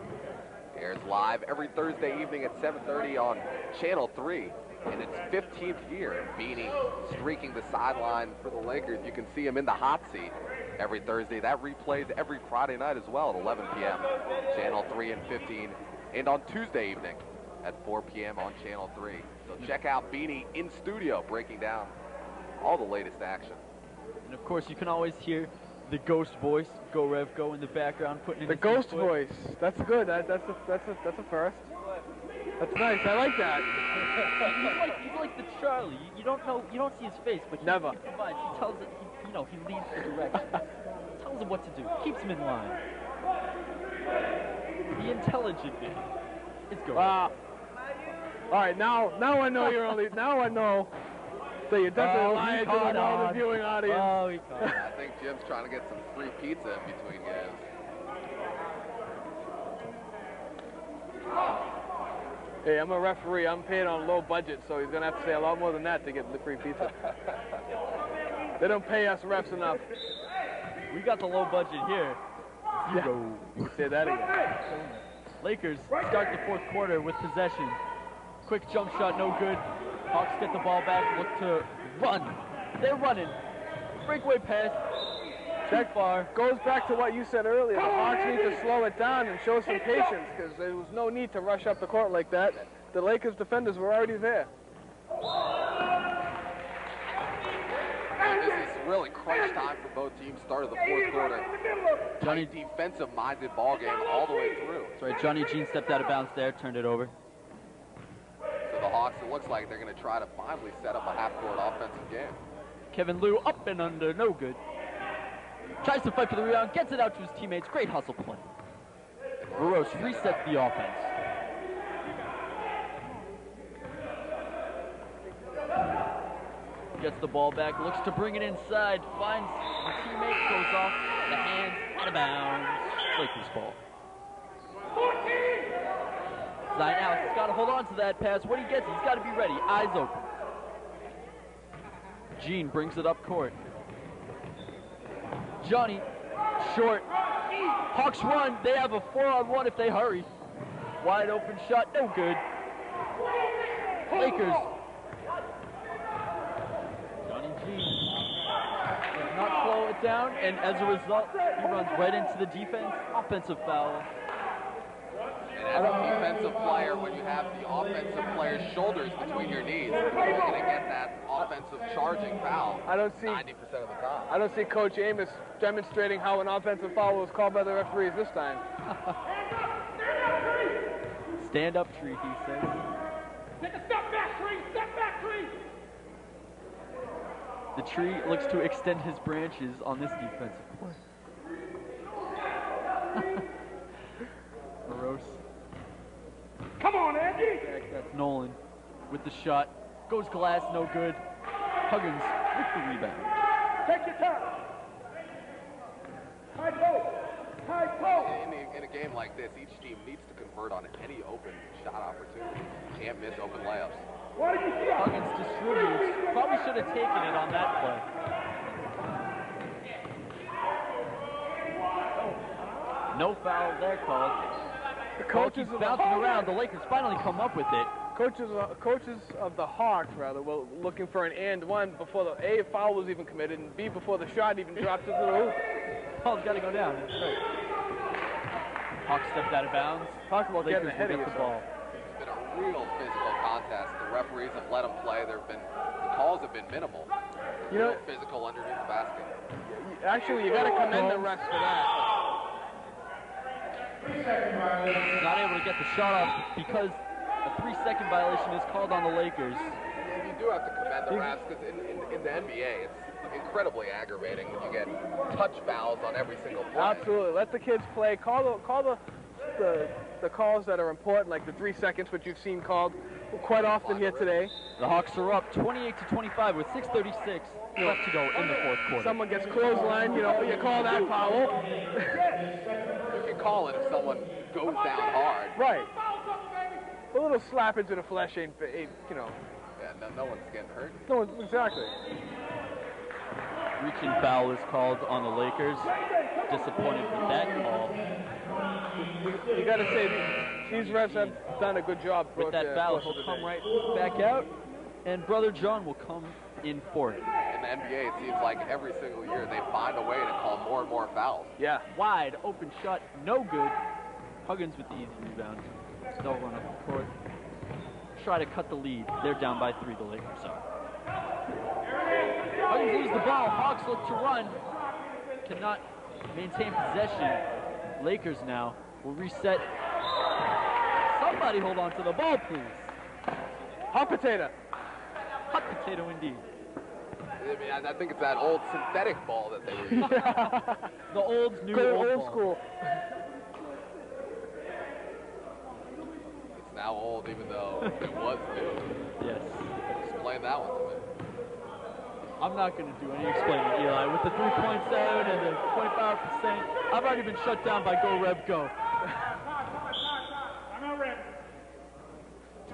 airs live every Thursday evening at 7:30 on Channel 3. In its 15th year, Beanie streaking the sideline for the Lakers. You can see him in the hot seat every Thursday. That replays every Friday night as well at 11 p.m. Channel 3 and 15. And on Tuesday evening at 4 p.m. on Channel 3. So check out Beanie in studio breaking down all the latest action. And of course, you can always hear the ghost voice, Go Rev Go, in the background, putting in the ghost voice. That's good. That's a first. That's nice. I like that. he's like the Charlie. You don't see his face, but he provides. He tells it. He leads the direction. Tells him what to do. Keeps him in line. The intelligent man. It's Go. Wow. All right, now I know you're only. Now I know. So you're definitely lying to the viewing audience. Oh, he caught it. I think Jim's trying to get some free pizza in between games. Hey, I'm a referee. I'm paid on low budget, so he's going to have to say a lot more than that to get the free pizza. They don't pay us refs enough. We got the low budget here. You go. You say that again. Lakers start the fourth quarter with possession. Quick jump shot, no good. Hawks get the ball back, look to run. They're running. Breakaway pass. Check far. Goes back to what you said earlier. The Hawks need to slow it down and show some patience because there was no need to rush up the court like that. The Lakers defenders were already there. And this is really crunch time for both teams. Start of the fourth quarter. Johnny defensive-minded ball game all the way through. That's right. Johnny Jean stepped out of bounds there, turned it over. So the Hawks, it looks like they're going to try to finally set up a half-court offensive game. Kevin Lou up and under, no good. Tries to fight for the rebound, gets it out to his teammates. Great hustle play. Veros resets the offense. Gets the ball back, looks to bring it inside, finds a teammate, goes off the hands, out of bounds. Lakers ball. Zion Alex has got to hold on to that pass. When he gets it, he's got to be ready. Eyes open. Jean brings it up court. Johnny, short. Hawks run. They have a 4-on-1 if they hurry. Wide open shot, no good. Lakers. Johnny Jean does not slow it down, and as a result, he runs right into the defense. Offensive foul. And as a defensive player, when you have the offensive player's shoulders between your knees, you're going to get that offensive charging foul. 90% of the time. I don't see Coach Amos demonstrating how an offensive foul was called by the referees this time. Stand up tree, he says. Take a step back, tree. Step back, tree. The tree looks to extend his branches on this defensive play. Morose. Come on, Andy. That's Nolan with the shot. Goes glass, no good. Huggins with the rebound. Take your time. High post. High post. In a game like this, each team needs to convert on any open shot opportunity. Can't miss open layups. Why did you stop? Huggins distributes. Probably should have taken it on that play. No foul there called. The coaches keep bouncing around. The Lakers finally come up with it. Coaches of the Hawks, rather, were looking for an and one before the A foul was even committed, and B before the shot even dropped into the hoop. Ball's got to go down. That's right. Hawks stepped out of bounds. Talk about Lakers getting ahead of the ball. It's been a real physical contest. The referees have let them play. The calls have been minimal. You know, real physical underneath the basket. actually, you got to commend the refs for that. Not able to get the shot off because a 3-second violation is called on the Lakers. And you do have to commend the refs because in the NBA, it's incredibly aggravating when you get touch fouls on every single play. Absolutely. Let the kids play. Call the calls that are important, like the 3 seconds, which you've seen called quite often here today. The Hawks are up 28-25 with 6:36 left to go in the fourth quarter. Someone gets clotheslined, you call that foul. You can call it if someone goes down hard. Right. A little slap into the flesh ain't Yeah, no one's getting hurt. no, exactly. Reaching foul is called on the Lakers. Disappointed with that call. You got to say these refs have done a good job. With that foul, he'll come right back out, and Brother John will come in for it. In the NBA, it seems like every single year they find a way to call more and more fouls. Yeah. Wide open shot, no good. Huggins with the easy rebound. They'll run up the court. Try to cut the lead. They're down by 3, the Lakers are. Huggins loses the ball. Hawks look to run. Cannot maintain possession. Lakers now will reset. Somebody hold on to the ball, please. Hot potato. Hot potato indeed. I mean, I think it's that old synthetic ball that they were using. The old, new, Go old old ball. school. It's now old even though it was new. Yes. Explain that one to me. I'm not going to do any explaining, Eli. With the 3.7 and the 25%, I've already been shut down by Go Rev Go. I'm not ready.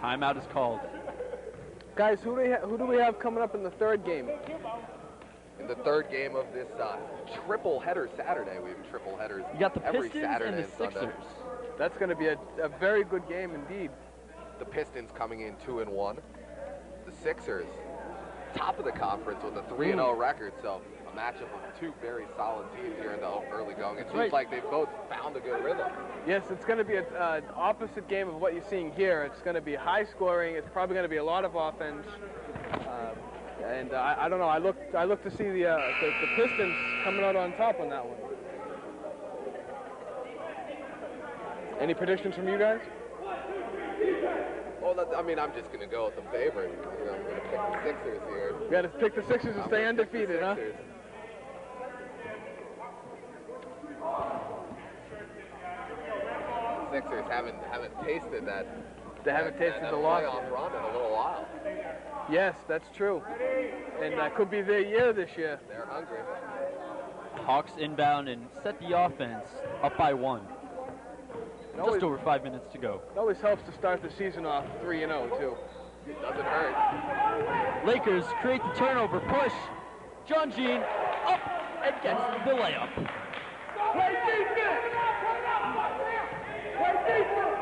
Timeout is called. Guys, who do we have coming up in the third game? In the third game of this triple header Saturday, we have triple headers You got the every Pistons Saturday and the Sunday. Sixers. That's going to be a very good game indeed. The Pistons coming in 2-1. The Sixers, top of the conference with a 3-0 record, so a matchup of two very solid teams here in the early going. It seems like they've both found a good rhythm. Yes, it's going to be an opposite game of what you're seeing here. It's going to be high scoring. It's probably going to be a lot of offense. And I don't know. I look to see the Pistons coming out on top on that one. Any predictions from you guys? Well, I mean, I'm just going to go with the favorite. I'm going to pick the Sixers here. You got to pick the Sixers to stay undefeated, huh? Sixers haven't tasted that. They haven't tasted the loss playoff run in a little while. Yes, that's true. And that could be their year this year. They're hungry. Hawks inbound and set the offense up by 1. Just over 5 minutes to go. It always helps to start the season off 3-0 too. Doesn't hurt. Lakers create the turnover, push. John Jean up and gets the layup. Play defense! Play defense!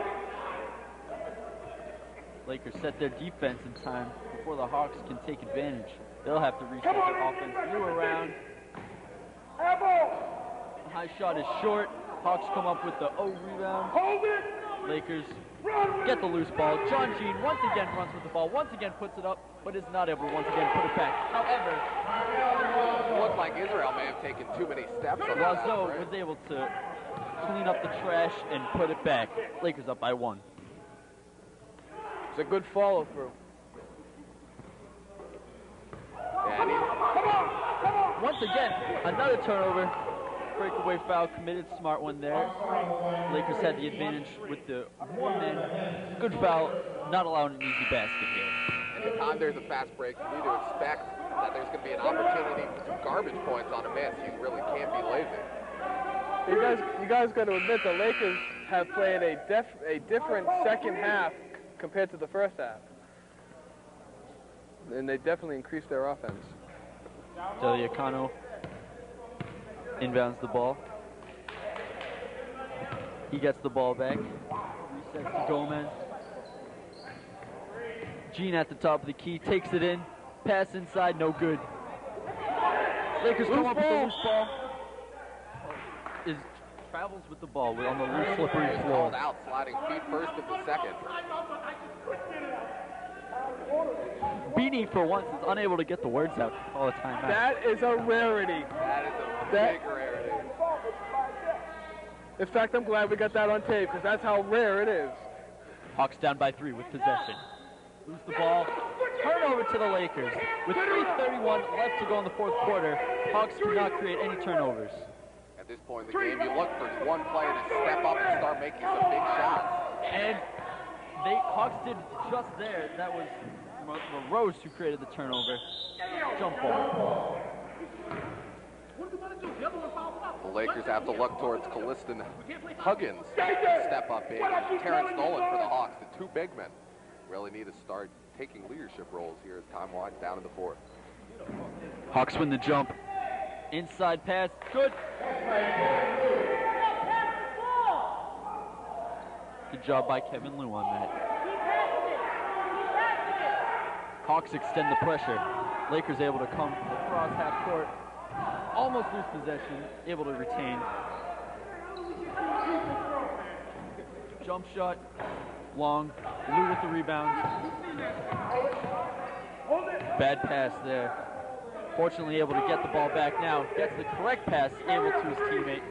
Lakers set their defense in time before the Hawks can take advantage. They'll have to reset their offense new around. The high shot is short. Hawks come up with the rebound. Hold it! Lakers get the loose ball. John Jean once again runs with the ball, once again puts it up, but is not able to once again put it back. However, It looks like Israel may have taken too many steps on that. Lazo was able to clean up the trash and put it back. Lakers up by 1. It's a good follow through. Once again, another turnover. Breakaway foul committed, smart one there. Lakers had the advantage with the one-man. Good foul, not allowing an easy basket here. Anytime there's a fast break, you need to expect that there's going to be an opportunity for some garbage points on a miss. You really can't be lazy. You guys got to admit the Lakers have played a different second half compared to the first half. And they definitely increased their offense. Deliacano inbounds the ball. He gets the ball back. Resets to Gomez. Jean at the top of the key, takes it in. Pass inside, no good. Lakers come up with the loose ball. Travels with the ball on the loose, slippery floor. Called out, sliding feet first of the second. Beanie, for once, is unable to get the words out all the time. That is a rarity. That is a big rarity. In fact, I'm glad we got that on tape because that's how rare it is. Hawks down by 3 with possession. Lose the ball. Turnover to the Lakers. With 3:31 left to go in the fourth quarter, Hawks do not create any turnovers. At this point in the game, you look for one player to step up and start making some big shots. And Hawks did just there. That was Rose who created the turnover. Jump ball. The Lakers have to look towards Calliston Huggins to step up big. Terrence Nolan for the Hawks, the two big men. Really need to start taking leadership roles here as time winds down in the fourth. Hawks win the jump. Inside pass, good. Good job by Kevin Liu on that. Hawks extend the pressure. Lakers able to come across half court. Almost lose possession, able to retain. Jump shot, long. Liu with the rebound. Bad pass there. Fortunately able to get the ball back now. Gets the correct pass, able to his teammate.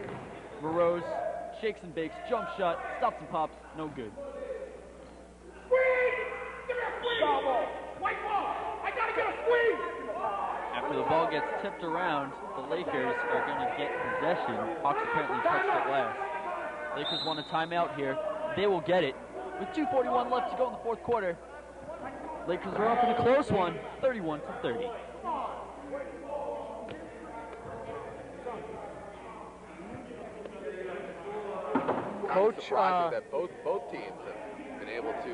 Morose shakes and bakes, jump shot, stops and pops, no good. After the ball gets tipped around, the Lakers are going to get possession. Hawks apparently touched it last. Lakers want a timeout here. They will get it. With 2:41 left to go in the fourth quarter, Lakers are up in a close one, 31-30. Coach, surprising that both teams have been been able to...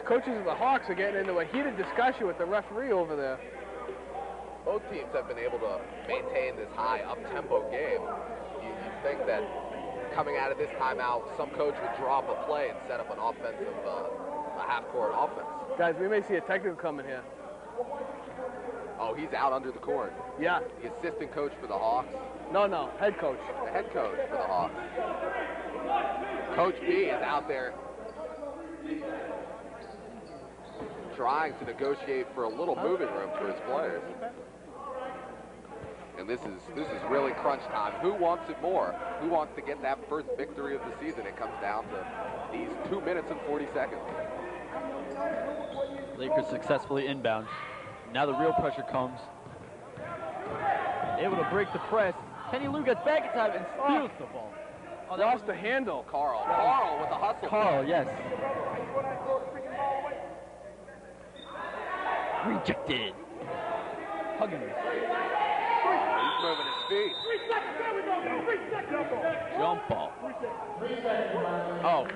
Coaches of the Hawks are getting into a heated discussion with the referee over there. Both teams have been able to maintain this high up-tempo game. You'd think that coming out of this timeout, some coach would draw up a play and set up an offensive, a half-court offense. Guys, we may see a technical coming here. Oh, he's out under the court. Yeah. The assistant coach for the Hawks. No, head coach. The head coach for the Hawks. Coach B is out there trying to negotiate for a little moving room for his players. And this is really crunch time. Who wants it more? Who wants to get that first victory of the season? It comes down to these 2 minutes and 40 seconds. Lakers successfully inbound. Now the real pressure comes. Able to break the press. Kenny Lou gets back in time and steals the ball. Oh, lost the handle. Carl with the hustle. Carl, yes. Rejected. Huggins. He's moving his feet. 3 seconds, there we go. 3 seconds. Jump ball. 3 seconds. Oh,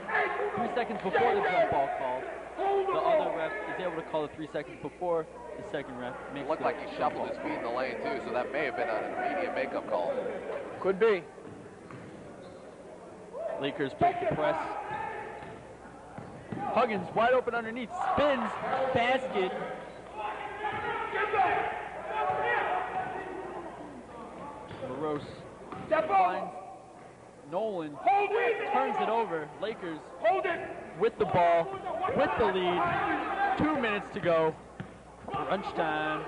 3 seconds before the jump ball call. The other ref is able to call it 3 seconds before the second ref makes It looked like he shuffled his feet in the lane too, so that may have been an immediate makeup call. Could be. Lakers break the press. Huggins wide open underneath, spins, basket. Morose finds Nolan, turns it over. Lakers with the ball, with the lead. 2 minutes to go. Crunch time.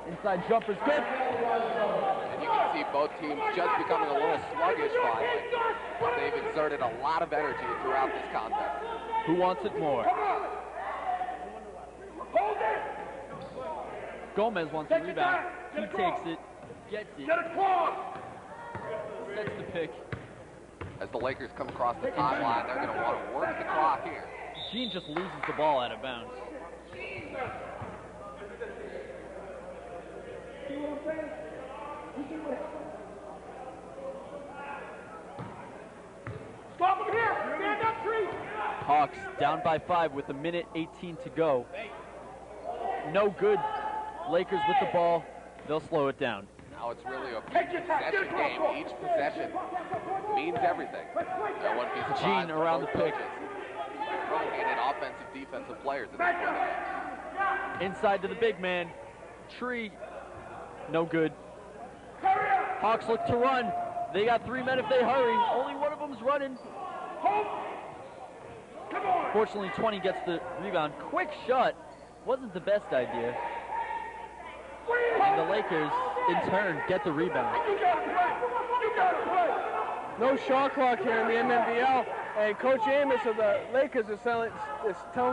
Inside jumper's good. And you can see both teams just becoming a little sluggish finally. They've exerted a lot of energy throughout this contest. Who wants it more? Gomez wants the rebound. He takes it, gets it, sets the pick. As the Lakers come across the timeline, they're going to want to work the clock here. Gene just loses the ball out of bounds. Stop him here. Stand up, Tree. Hawks down by 5 with 1:18 to go. No good. Lakers with the ball. They'll slow it down. Now it's really a possession game. Each possession means everything. No one be surprised. Gene around the pick. Relegated offensive, defensive players at this point in the game. Inside to the big man. Tree. No good. Hawks look to run. They got 3 men if they hurry. Only one of them's running. Fortunately, 20 gets the rebound. Quick shot. Wasn't the best idea. And the Lakers, in turn, get the rebound. No shot clock here in the MNBL, and Coach Amos of the Lakers is telling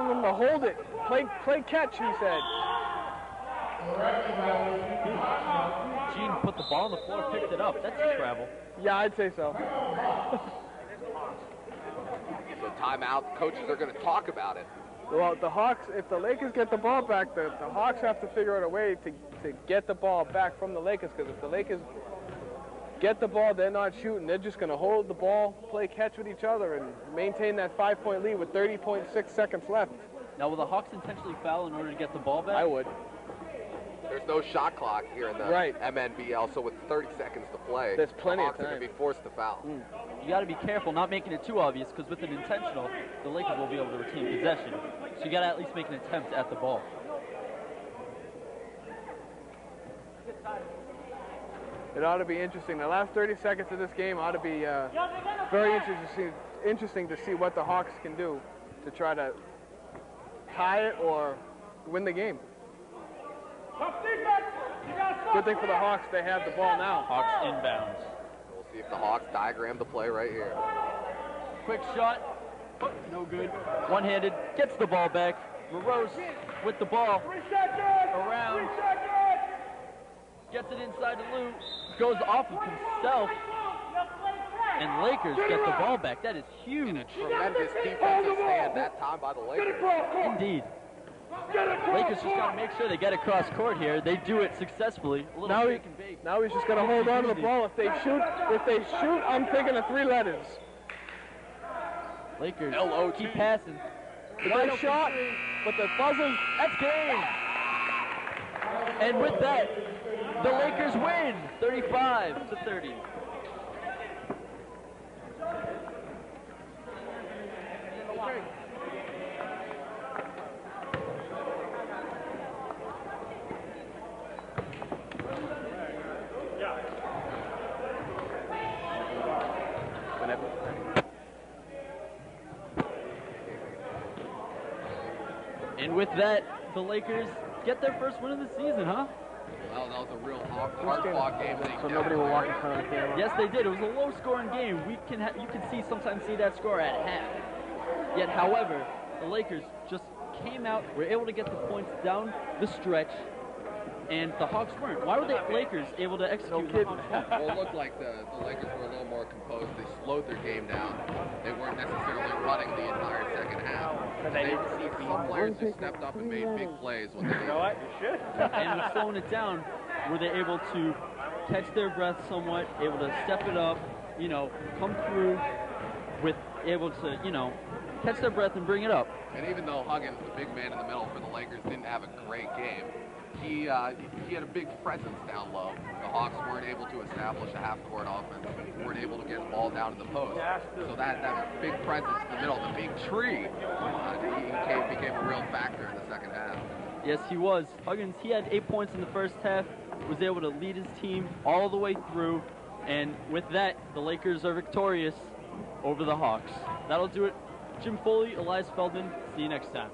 them to hold it. Play catch, he said. Gene put the ball on the floor, picked it up. That's a travel. Yeah, I'd say so. So timeout, coaches are going to talk about it. Well, the Hawks, if the Lakers get the ball back, the Hawks have to figure out a way to get the ball back from the Lakers, because if the Lakers get the ball, they're not shooting. They're just going to hold the ball, play catch with each other, and maintain that 5-point lead with 30.6 seconds left. Now, will the Hawks intentionally foul in order to get the ball back? I would. There's no shot clock here in the MNBL, so with 30 seconds to play, there's plenty of the Hawks are going to be forced to foul. You got to be careful not making it too obvious, because with an intentional, the Lakers will be able to retain possession. So you got to at least make an attempt at the ball. It ought to be interesting. The last 30 seconds of this game ought to be very interesting to see what the Hawks can do to try to tie it or win the game. Good thing for the Hawks, they have the ball now. Hawks inbounds. We'll see if the Hawks diagram the play right here. Quick shot. Oh, no good. One-handed. Gets the ball back. Morose with the ball. Around. Gets it inside to Lou. Goes off of himself. And Lakers get the ball back. That is huge. And a tremendous defensive stand that time by the Lakers. Indeed. Lakers just got to make sure they get across court here. They do it successfully. A little shake and bake. Now he's just got to hold on to the ball. If they shoot, I'm thinking of 3 letters. Lakers keep passing. Nice shot, but the buzzers. That's game. And with that, the Lakers win 35-30. And with that, the Lakers get their first win of the season, huh? Well, that was a real hard-fought game. So nobody will walk in front of the camera. Yes, they did. It was a low-scoring game. You can sometimes see that score at half. Yet, however, the Lakers just came out, were able to get the points down the stretch, and the Hawks weren't. Why were the Lakers able to execute the Hawks? Well, it looked like the Lakers were a little more composed. They slowed their game down. They weren't necessarily running the entire second half. Some players just stepped up and made big plays when they did. You know what? You should. And with slowing it down, were they able to catch their breath somewhat, able to step it up, come through with able to, catch their breath and bring it up. And even though Huggins, the big man in the middle for the Lakers, didn't have a great game, he had a big presence down low. The Hawks weren't able to establish a half-court offense, weren't able to get the ball down in the post. So that big presence in the middle, the big tree, he became a real factor in the second half. Yes, he was. Huggins, he had 8 points in the first half, was able to lead his team all the way through, and with that, the Lakers are victorious over the Hawks. That'll do it. Jim Foley, Elias Feldman, see you next time.